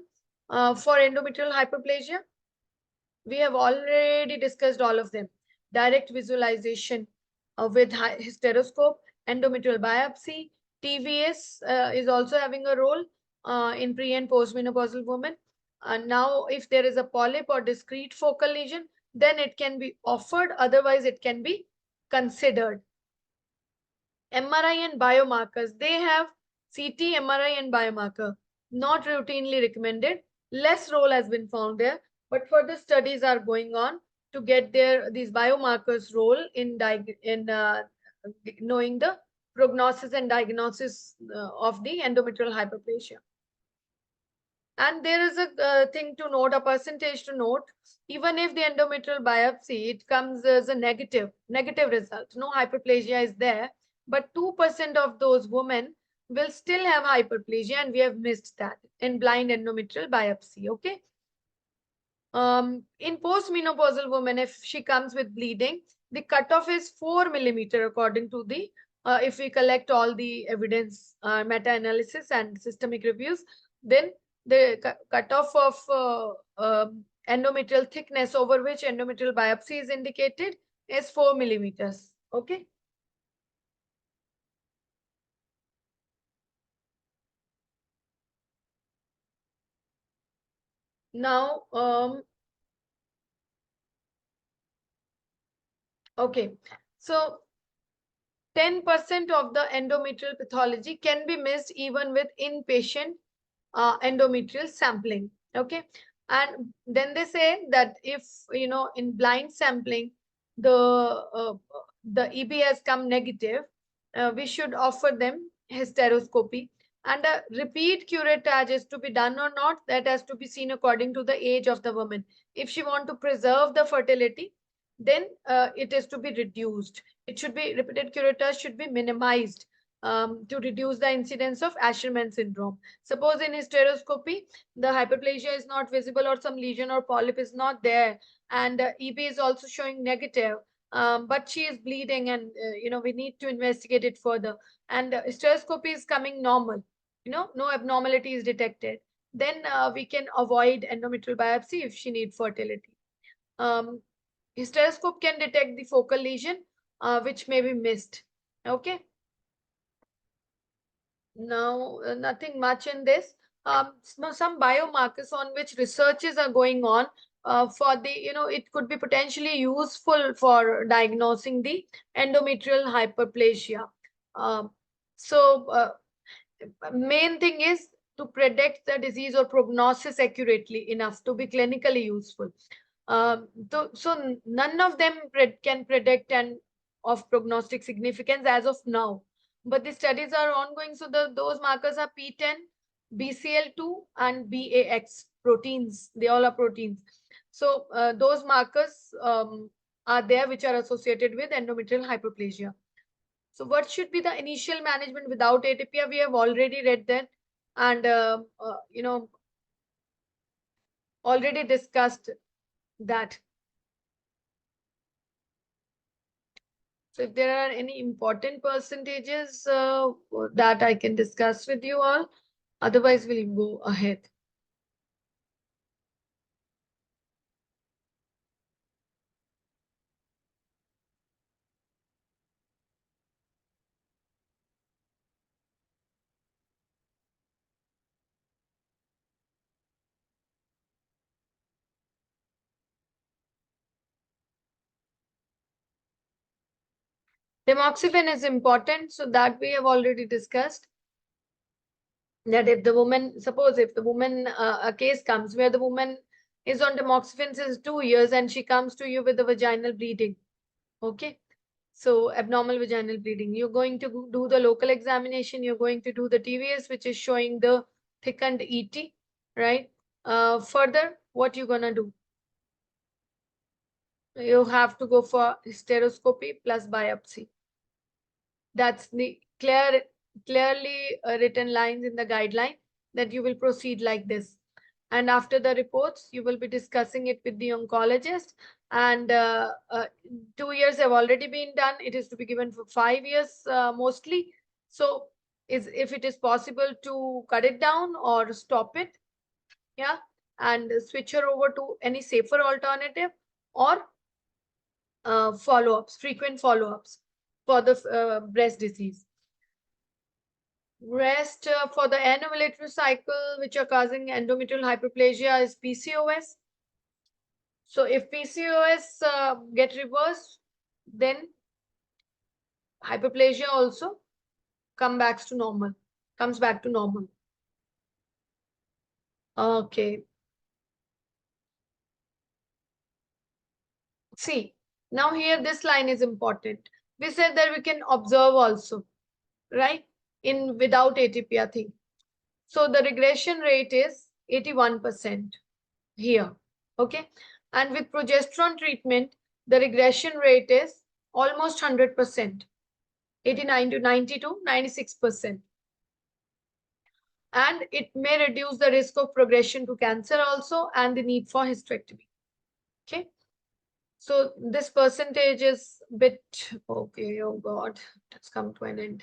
for endometrial hyperplasia? We have already discussed all of them. Direct visualization with hysteroscope, endometrial biopsy, TVS is also having a role in pre and postmenopausal women. And now, if there is a polyp or discrete focal lesion, then it can be offered. Otherwise, it can be considered. MRI and biomarkers, they have CT, MRI, and biomarker. Not routinely recommended. Less role has been found there, but further studies are going on to get these biomarkers role in knowing the prognosis and diagnosis of the endometrial hyperplasia. And there is a thing to note, a percentage to note. Even if the endometrial biopsy, it comes as a negative result, no hyperplasia is there, but 2% of those women will still have hyperplasia, and we have missed that in blind endometrial biopsy. Okay. In postmenopausal women, if she comes with bleeding, the cutoff is 4 millimeter according to the if we collect all the evidence, meta-analysis and systemic reviews, then the cutoff of endometrial thickness over which endometrial biopsy is indicated is 4 millimeters. Okay. Now, okay. So 10% of the endometrial pathology can be missed even with inpatient endometrial sampling. Okay. And then they say that if, in blind sampling, the EB has come negative, we should offer them hysteroscopy. And a repeat curettage is to be done or not, that has to be seen according to the age of the woman. If she want to preserve the fertility, then it is to be reduced. It should be, repeated curettage should be minimized to reduce the incidence of Asherman syndrome. Suppose in hysteroscopy, the hyperplasia is not visible or some lesion or polyp is not there, and EB is also showing negative, but she is bleeding, and we need to investigate it further. And hysteroscopy is coming normal, no abnormality is detected. Then we can avoid endometrial biopsy if she needs fertility. Um, Hysteroscope can detect the focal lesion, which may be missed. Okay. Now, nothing much in this. Some biomarkers on which researches are going on for the, it could be potentially useful for diagnosing the endometrial hyperplasia. Um, so, main thing is to predict the disease or prognosis accurately enough to be clinically useful. So none of them can predict and of prognostic significance as of now, but the studies are ongoing. So those markers are P10, BCL2, and BAX proteins. They all are proteins. So those markers are there which are associated with endometrial hyperplasia. So what should be the initial management without atypia? We have already read that, and already discussed that. So if there are any important percentages that I can discuss with you all, otherwise we'll go ahead. Tamoxifen is important, so that we have already discussed. That if the woman, suppose if the woman, a case comes where the woman is on tamoxifen since 2 years and she comes to you with a vaginal bleeding, okay? So abnormal vaginal bleeding, you're going to do the local examination, you're going to do the TVS, which is showing the thickened ET, right? Further, what you're gonna do? You have to go for hysteroscopy plus biopsy. That's the clearly written lines in the guideline that you will proceed like this. And after the reports, you will be discussing it with the oncologist. And 2 years have already been done. It is to be given for 5 years mostly. So if it is possible to cut it down or stop it, yeah, and switch her over to any safer alternative, or follow-ups, frequent follow-ups for the breast disease. Rest for the anovulatory cycle, which are causing endometrial hyperplasia, is PCOS. So if PCOS get reversed, then hyperplasia also comes back to normal. Okay. See, now here this line is important. We said that we can observe also, right? In without atypia thing. So the regression rate is 81% here. Okay. And with progesterone treatment, the regression rate is almost 100%, 89 to 92, 96%. And it may reduce the risk of progression to cancer also and the need for hysterectomy. Okay. So this percentage is bit okay. Oh God, it's come to an end.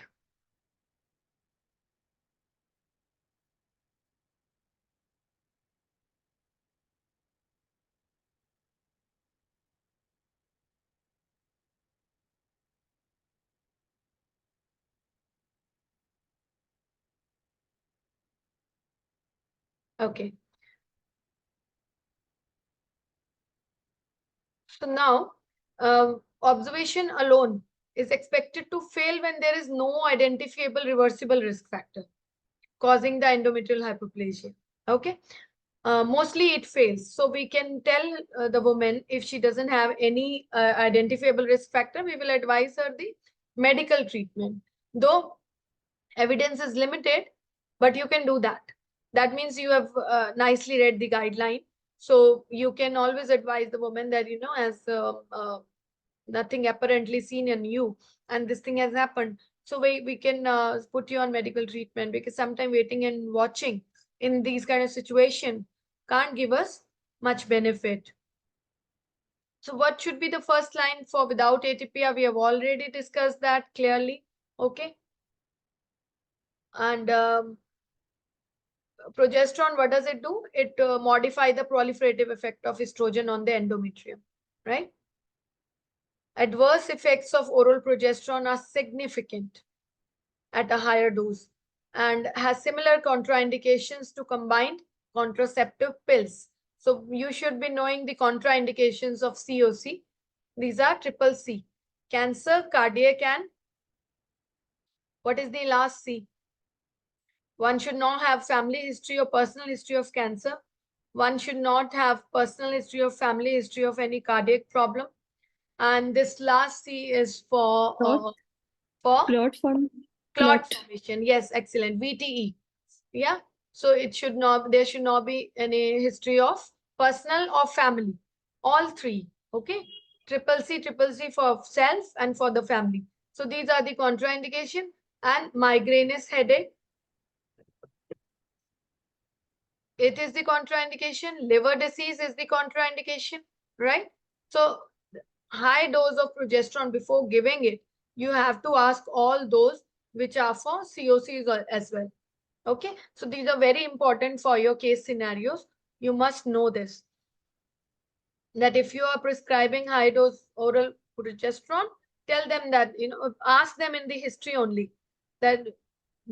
Okay. So now, observation alone is expected to fail when there is no identifiable reversible risk factor causing the endometrial hyperplasia. Okay. Mostly it fails. So we can tell the woman if she doesn't have any identifiable risk factor, we will advise her the medical treatment. Though evidence is limited, but you can do that. That means you have nicely read the guideline. So you can always advise the woman that, as nothing apparently seen in you and this thing has happened. So we can put you on medical treatment, because sometimes waiting and watching in these kind of situation can't give us much benefit. So what should be the first line for without atypia? We have already discussed that clearly. Okay. And progesterone, what does it do? It modify the proliferative effect of estrogen on the endometrium, right? Adverse effects of oral progesterone are significant at a higher dose and has similar contraindications to combined contraceptive pills. So you should be knowing the contraindications of COC. These are triple C: cancer, cardiac, and what is the last C? One should not have family history or personal history of cancer. One should not have personal history or family history of any cardiac problem. And this last C is for Clot, for clot form, clot clot. formation. Yes, excellent. VTE. Yeah. So it should not, there should not be any history of personal or family. All three. Okay. Triple C for self and for the family. So these are the contraindication. And migraine is headache. It is the contraindication. Liver disease is the contraindication, right? So high dose of progesterone before giving it, you have to ask all those which are for COCs as well. Okay, so these are very important for your case scenarios. You must know this, that if you are prescribing high dose oral progesterone, tell them that, ask them in the history only, that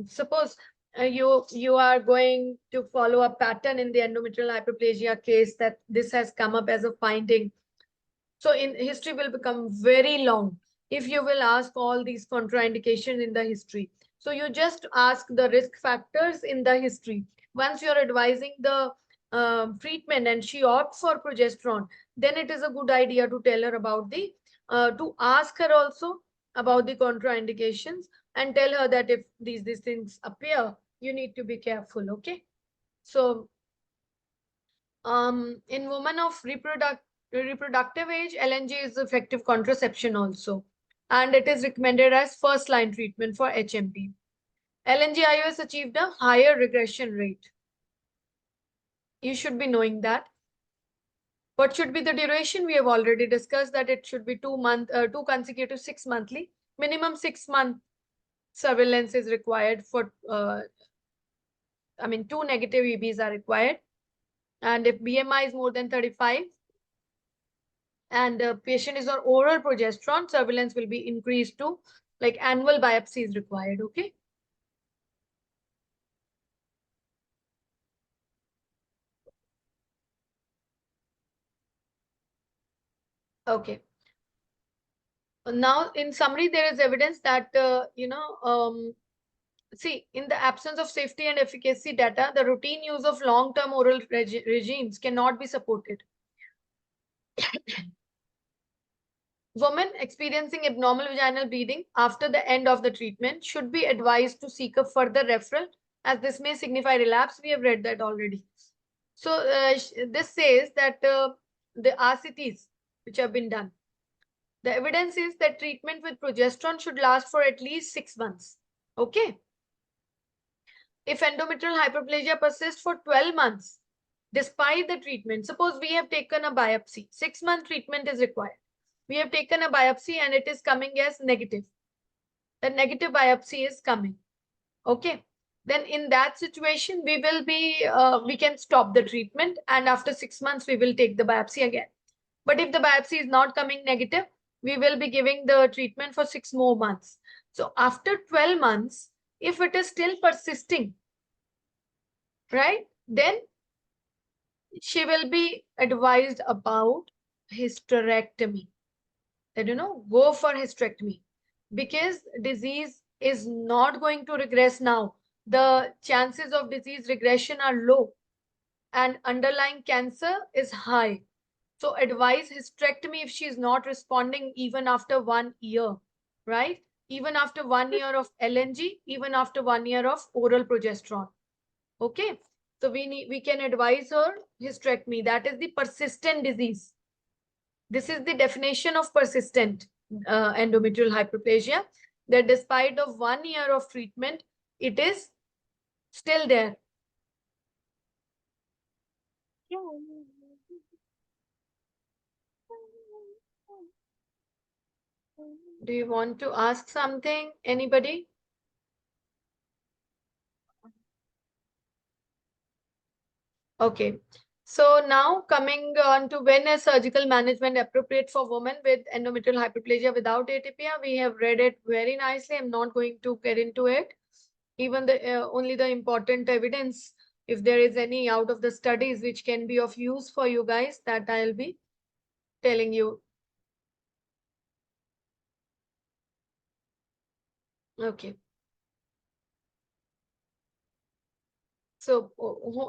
suppose you are going to follow a pattern in the endometrial hyperplasia case, that this has come up as a finding. So in history will become very long if you will ask all these contraindications in the history. So you just ask the risk factors in the history. Once you're advising the treatment and she opts for progesterone, then it is a good idea to tell her about to ask her also about the contraindications, and tell her that if these things appear, you need to be careful. Okay. So in women of reproductive age, LNG is effective contraception also, and it is recommended as first line treatment for HMP. LNG IUS achieved a higher regression rate. You should be knowing that. What should be the duration? We have already discussed that it should be 2 month, 2 consecutive 6 monthly. Minimum 6 month surveillance is required for, 2 negative EBs are required. And if BMI is more than 35, and the patient is on oral progesterone, surveillance will be increased to, like, annual biopsy is required. Okay. Okay. Now, in summary, there is evidence that, see, in the absence of safety and efficacy data, the routine use of long-term oral regimes cannot be supported. Women experiencing abnormal vaginal bleeding after the end of the treatment should be advised to seek a further referral, as this may signify relapse. We have read that already. So this says that the RCTs which have been done, the evidence is that treatment with progesterone should last for at least 6 months. Okay. If endometrial hyperplasia persists for 12 months, despite the treatment. Suppose we have taken a biopsy, 6-month treatment is required. We have taken a biopsy and it is coming as negative. The negative biopsy is coming. Okay. Then in that situation, we can stop the treatment, and after 6 months, we will take the biopsy again. But if the biopsy is not coming negative, we will be giving the treatment for 6 more months. So after 12 months, if it is still persisting, right, then she will be advised about hysterectomy. That, go for hysterectomy, because disease is not going to regress now. The chances of disease regression are low and underlying cancer is high. So advise hysterectomy if she is not responding even after 1 year, right? Even after 1 year of LNG, even after 1 year of oral progesterone. Okay. So we can advise her hysterectomy. That is the persistent disease. This is the definition of persistent endometrial hyperplasia, that despite of 1 year of treatment, it is still there. Do you want to ask something? Anybody? Okay. So now coming on to when is surgical management appropriate for women with endometrial hyperplasia without atypia, we have read it very nicely. I'm not going to get into it. Even the only the important evidence, if there is any out of the studies which can be of use for you guys, that I'll be telling you. Okay. So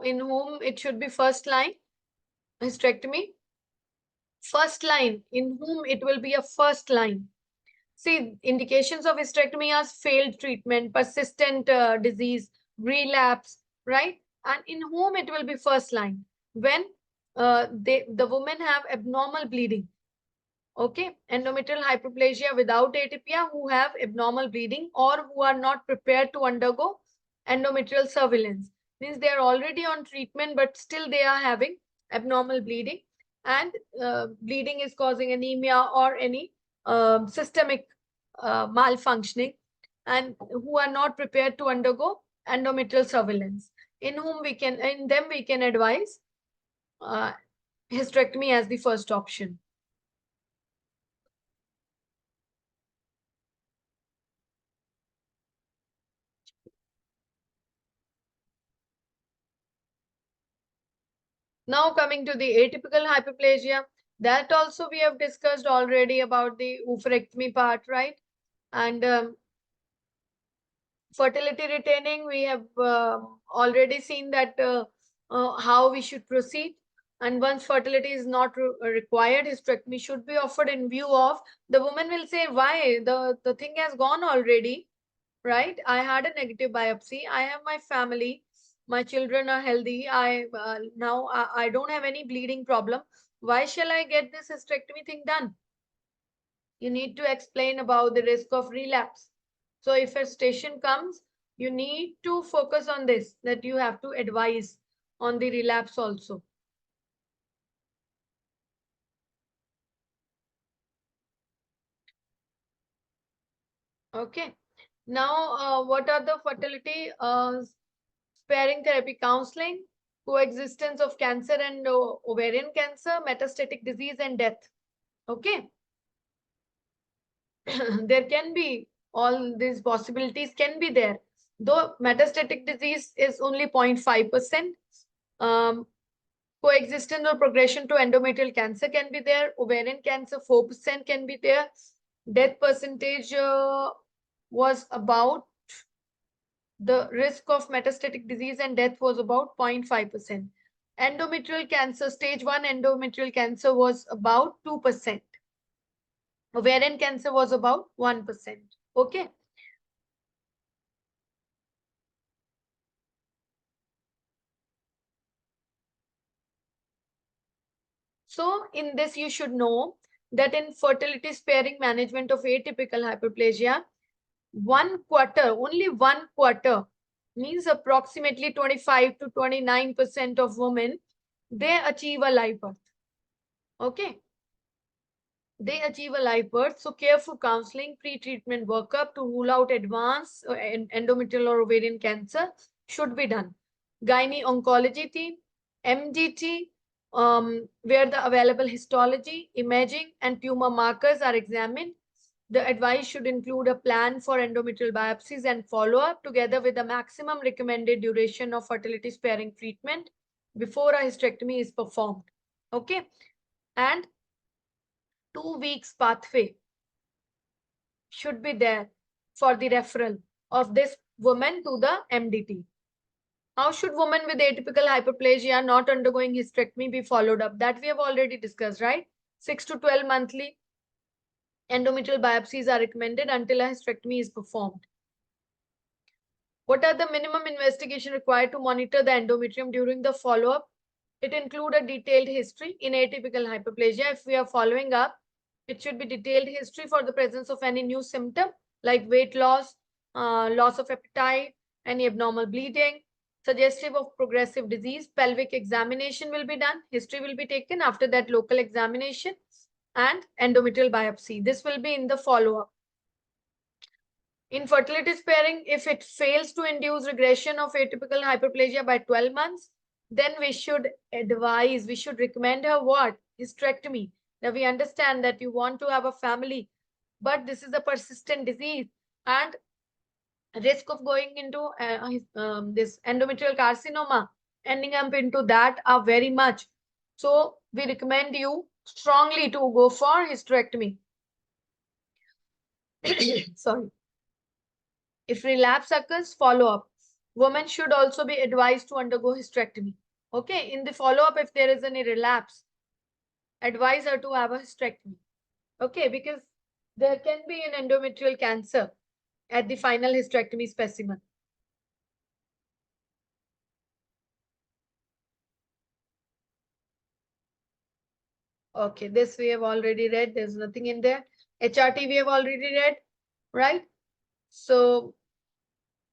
in whom it should be first line hysterectomy? First line, in whom it will be a first line. See, indications of hysterectomy are failed treatment, persistent disease, relapse, right? And in whom it will be first line? When the women have abnormal bleeding. Okay, endometrial hyperplasia without atypia who have abnormal bleeding or who are not prepared to undergo endometrial surveillance. Means they are already on treatment, but still they are having abnormal bleeding, and bleeding is causing anemia or any systemic malfunctioning, and who are not prepared to undergo endometrial surveillance. In them we can advise uh, hysterectomy as the first option. Now coming to the atypical hyperplasia, that also we have discussed already about the oophorectomy part, right? And fertility retaining, we have already seen that how we should proceed. And once fertility is not required, hysterectomy should be offered in view of the woman will say, why? The thing has gone already, right? I had a negative biopsy. I have my family. My children are healthy. I don't have any bleeding problem. Why shall I get this hysterectomy thing done? You need to explain about the risk of relapse. So if a station comes, you need to focus on this, that you have to advise on the relapse also. Okay. Now, what are the fertility sparing therapy counseling, coexistence of cancer and ovarian cancer, metastatic disease and death? Okay. There can be all these possibilities can be there. Though metastatic disease is only 0.5%, coexistence or progression to endometrial cancer can be there. Ovarian cancer 4% can be there. Death percentage was about, the risk of metastatic disease and death was about 0.5%. Endometrial cancer, stage 1 endometrial cancer was about 2%. Ovarian cancer was about 1%. Okay. So in this, you should know that in fertility sparing management of atypical hyperplasia, 1/4, only 1/4, means approximately 25 to 29% of women they achieve a live birth. Okay. They achieve a live birth. So careful counseling, pre-treatment workup to rule out advanced endometrial or ovarian cancer should be done. Gynae oncology team, MDT, where the available histology, imaging, and tumor markers are examined. The advice should include a plan for endometrial biopsies and follow-up together with the maximum recommended duration of fertility sparing treatment before a hysterectomy is performed. Okay. And 2 weeks pathway should be there for the referral of this woman to the MDT. How should women with atypical hyperplasia not undergoing hysterectomy be followed up? That we have already discussed, right? 6 to 12 monthly endometrial biopsies are recommended until a hysterectomy is performed. What are the minimum investigation required to monitor the endometrium during the follow-up? It includes a detailed history in atypical hyperplasia. If we are following up, it should be detailed history for the presence of any new symptom like weight loss, loss of appetite, any abnormal bleeding, suggestive of progressive disease. Pelvic examination will be done. History will be taken. After that, local examination and endometrial biopsy. This will be in the follow-up. In fertility sparing, if it fails to induce regression of atypical hyperplasia by 12 months, then we should advise, we should recommend her what? Hysterectomy. Now we understand that you want to have a family, but this is a persistent disease and risk of going into this endometrial carcinoma, ending up into that are very much. So we recommend you strongly to go for hysterectomy. Sorry. If relapse occurs, follow up. Women should also be advised to undergo hysterectomy. Okay, in the follow up, if there is any relapse, advise her to have a hysterectomy. Okay, because there can be an endometrial cancer at the final hysterectomy specimen. Okay, this we have already read. There's nothing in there. HRT we have already read, right? So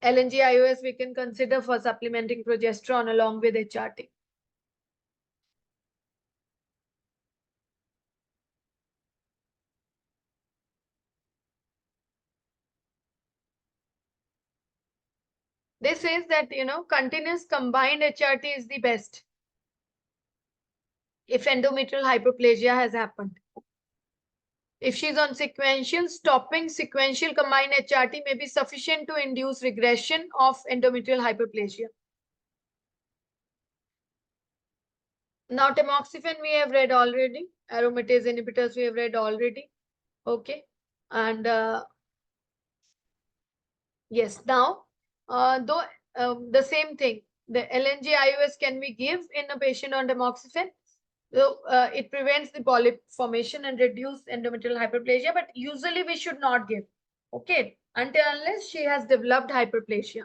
LNG IOS we can consider for supplementing progesterone along with HRT. This says that, continuous combined HRT is the best if endometrial hyperplasia has happened. If she's on sequential, stopping sequential combined HRT may be sufficient to induce regression of endometrial hyperplasia. Now, tamoxifen we have read already. Aromatase inhibitors we have read already. Okay. And yes, now, though the same thing, the LNG IOS can we give in a patient on tamoxifen? So it prevents the polyp formation and reduce endometrial hyperplasia, but usually we should not give. Okay, until unless she has developed hyperplasia.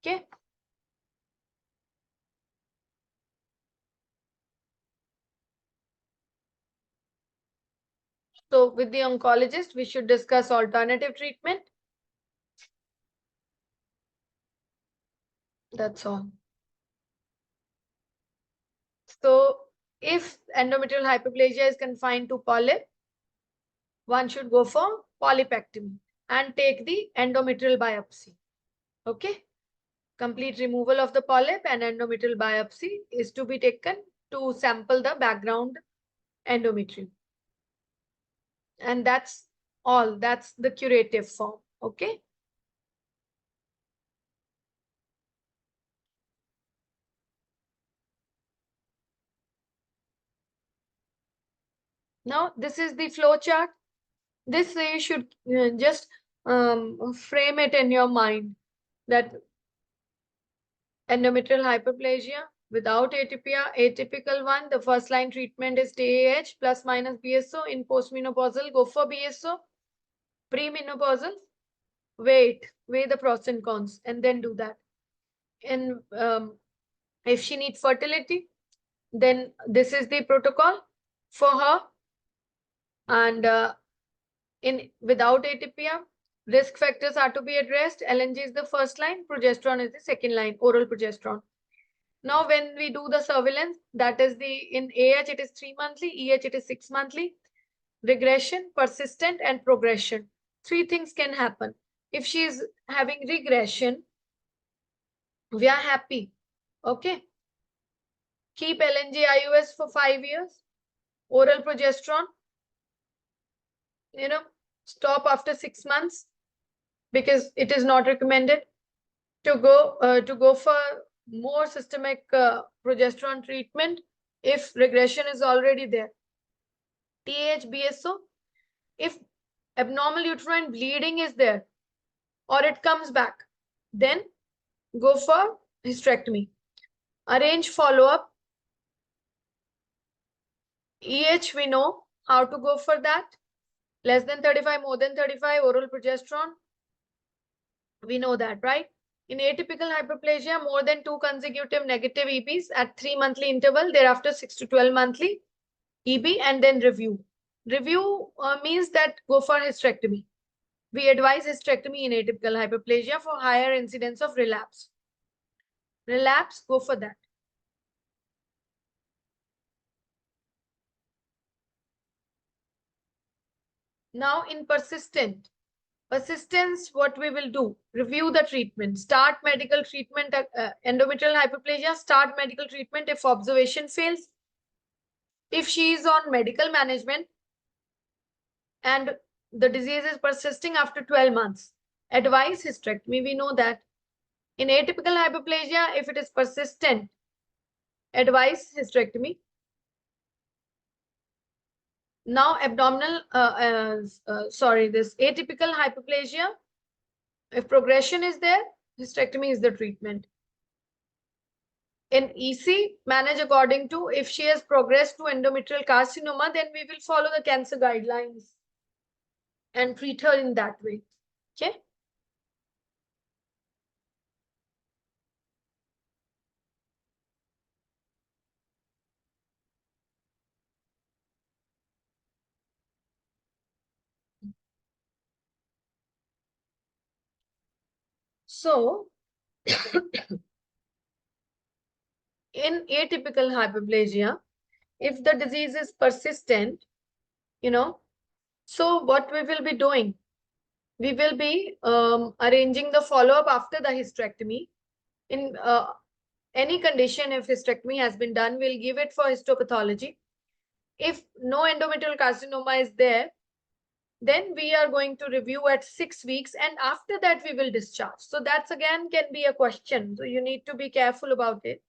Okay. So with the oncologist, we should discuss alternative treatment. That's all. So if endometrial hyperplasia is confined to polyp, one should go for polypectomy and take the endometrial biopsy. Okay. Complete removal of the polyp and endometrial biopsy is to be taken to sample the background endometrium. And that's all. That's the curative form. Okay. Now, this is the flow chart. This you should just frame it in your mind that endometrial hyperplasia without atypical one, the first line treatment is TAH plus minus BSO. In postmenopausal, go for BSO. Premenopausal, weigh the pros and cons, and then do that. And if she needs fertility, then this is the protocol for her. And without atypia, risk factors are to be addressed. LNG is the first line, progesterone is the second line, oral progesterone. Now, when we do the surveillance, that is in AH, it is 3 monthly, EH, it is 6 monthly. Regression, persistent, and progression. Three things can happen. If she is having regression, we are happy. Okay. Keep LNG IUS for 5 years. Oral progesterone, stop after 6 months because it is not recommended to go for more systemic progesterone treatment if regression is already there. THBSO, if abnormal uterine bleeding is there or it comes back, then go for hysterectomy. Arrange follow-up. EH, we know how to go for that. Less than 35, more than 35, oral progesterone. We know that, right? In atypical hyperplasia, more than 2 consecutive negative EBs at 3 monthly interval, thereafter 6 to 12 monthly EB, and then review. Review means that go for hysterectomy. We advise hysterectomy in atypical hyperplasia for higher incidence of relapse. Relapse, go for that. Now in persistence, what we will do, review the treatment, start medical treatment, endometrial hyperplasia, start medical treatment if observation fails. If she is on medical management and the disease is persisting after 12 months, advise hysterectomy, we know that. In atypical hyperplasia, if it is persistent, advise hysterectomy. Now abdominal, this atypical hyperplasia, if progression is there, hysterectomy is the treatment. In EC, manage according to, if she has progressed to endometrial carcinoma, then we will follow the cancer guidelines and treat her in that way. Okay. So, in atypical hyperplasia, if the disease is persistent, so what we will be doing? We will be arranging the follow-up after the hysterectomy. In any condition, if hysterectomy has been done, we'll give it for histopathology. If no endometrial carcinoma is there, then we are going to review at 6 weeks, and after that we will discharge. So that's again can be a question. So you need to be careful about it.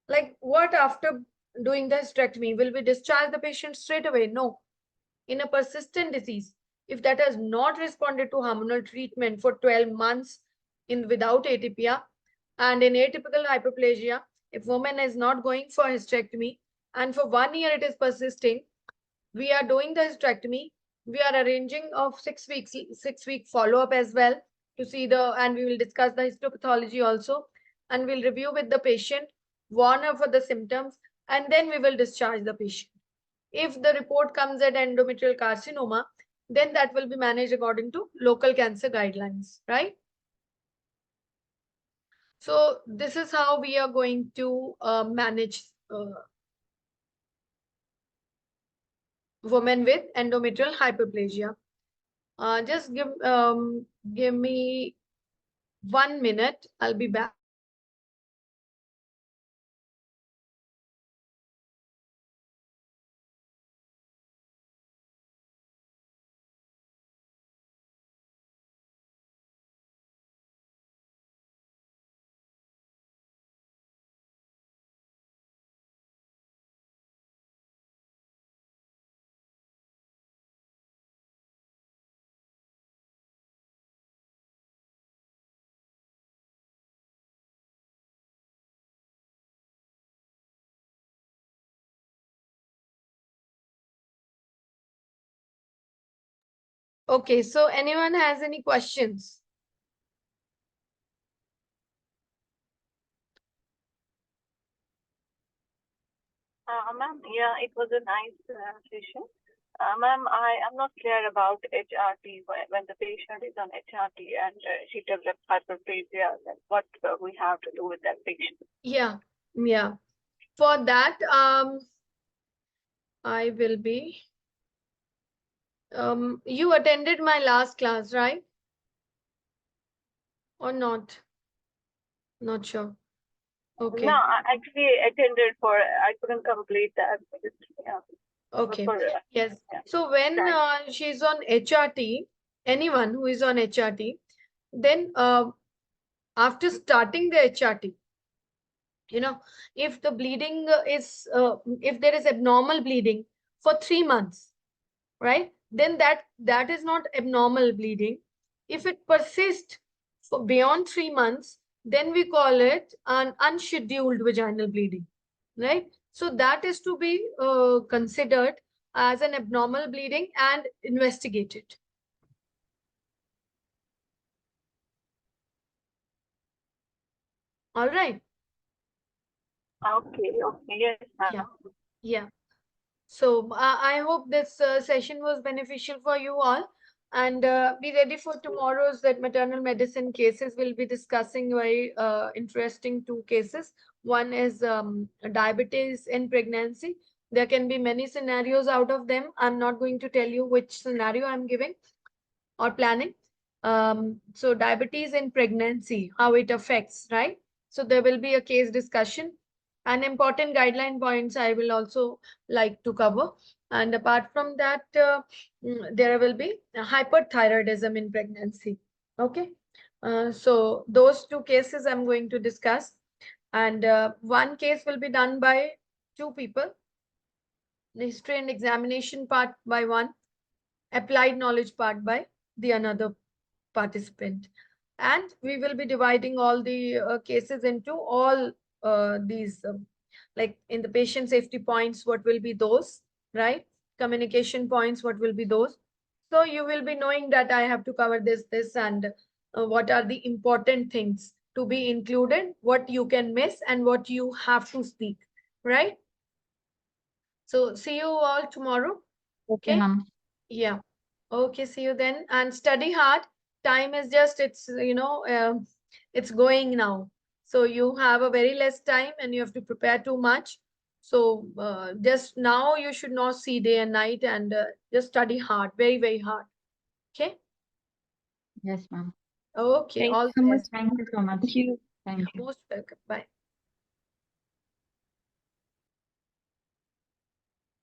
Like, what after doing the hysterectomy? Will we discharge the patient straight away? No. In a persistent disease, if that has not responded to hormonal treatment for 12 months without atypia, and in atypical hyperplasia, if woman is not going for hysterectomy and for 1 year it is persisting, we are doing the hysterectomy. We are arranging of 6-week follow-up as well to see and we will discuss the histopathology also, and we'll review with the patient, warn her for the symptoms, and then we will discharge the patient. If the report comes at endometrial carcinoma, then that will be managed according to local cancer guidelines, right? So this is how we are going to manage women with endometrial hyperplasia. Just give me 1 minute. I'll be back. Okay, so anyone has any questions? Ma'am, yeah, it was a nice session. Ma'am, I am not clear about HRT. When the patient is on HRT and she develops hyperplasia, then what we have to do with that patient? Yeah. Yeah. For that, I will be. You attended my last class, right? Or not? Not sure. No, Okay. I actually attended for, I couldn't complete that. Yeah, Okay. for, Yes. yeah, So when that. she's on HRT, anyone who is on HRT, then after starting the HRT, if the bleeding if there is abnormal bleeding for 3 months, right? Then that is not abnormal bleeding. If it persists for beyond 3 months, then we call it an unscheduled vaginal bleeding, right? So that is to be considered as an abnormal bleeding and investigated. All right. Okay, yes, ma'am. Yeah. Yeah. So I hope this session was beneficial for you all, and be ready for tomorrow's that maternal medicine cases. We'll be discussing very interesting two cases. One is diabetes in pregnancy. There can be many scenarios out of them. I'm not going to tell you which scenario I'm giving or planning. So diabetes in pregnancy, how it affects, right? So there will be a case discussion and important guideline points I will also like to cover. And apart from that, there will be hyperthyroidism in pregnancy. Okay. So those two cases I'm going to discuss. And one case will be done by two people. The history and examination part by one, applied knowledge part by the another participant. And we will be dividing all the cases into all these, like in the patient safety points, what will be those, right? Communication points, what will be those? So you will be knowing that I have to cover this, and what are the important things to be included, what you can miss, and what you have to speak, right? So see you all tomorrow. Okay, Okay. ma'am. Yeah. Okay, see you then. And study hard. Time is just, it's going now. So you have a very less time and you have to prepare too much. So just now you should not see day and night, and just study hard, very, very hard. Okay. Yes, ma'am. Okay. Thank All you so the much. best. Thank you so much. Thank you. Thank you. Most welcome. Bye.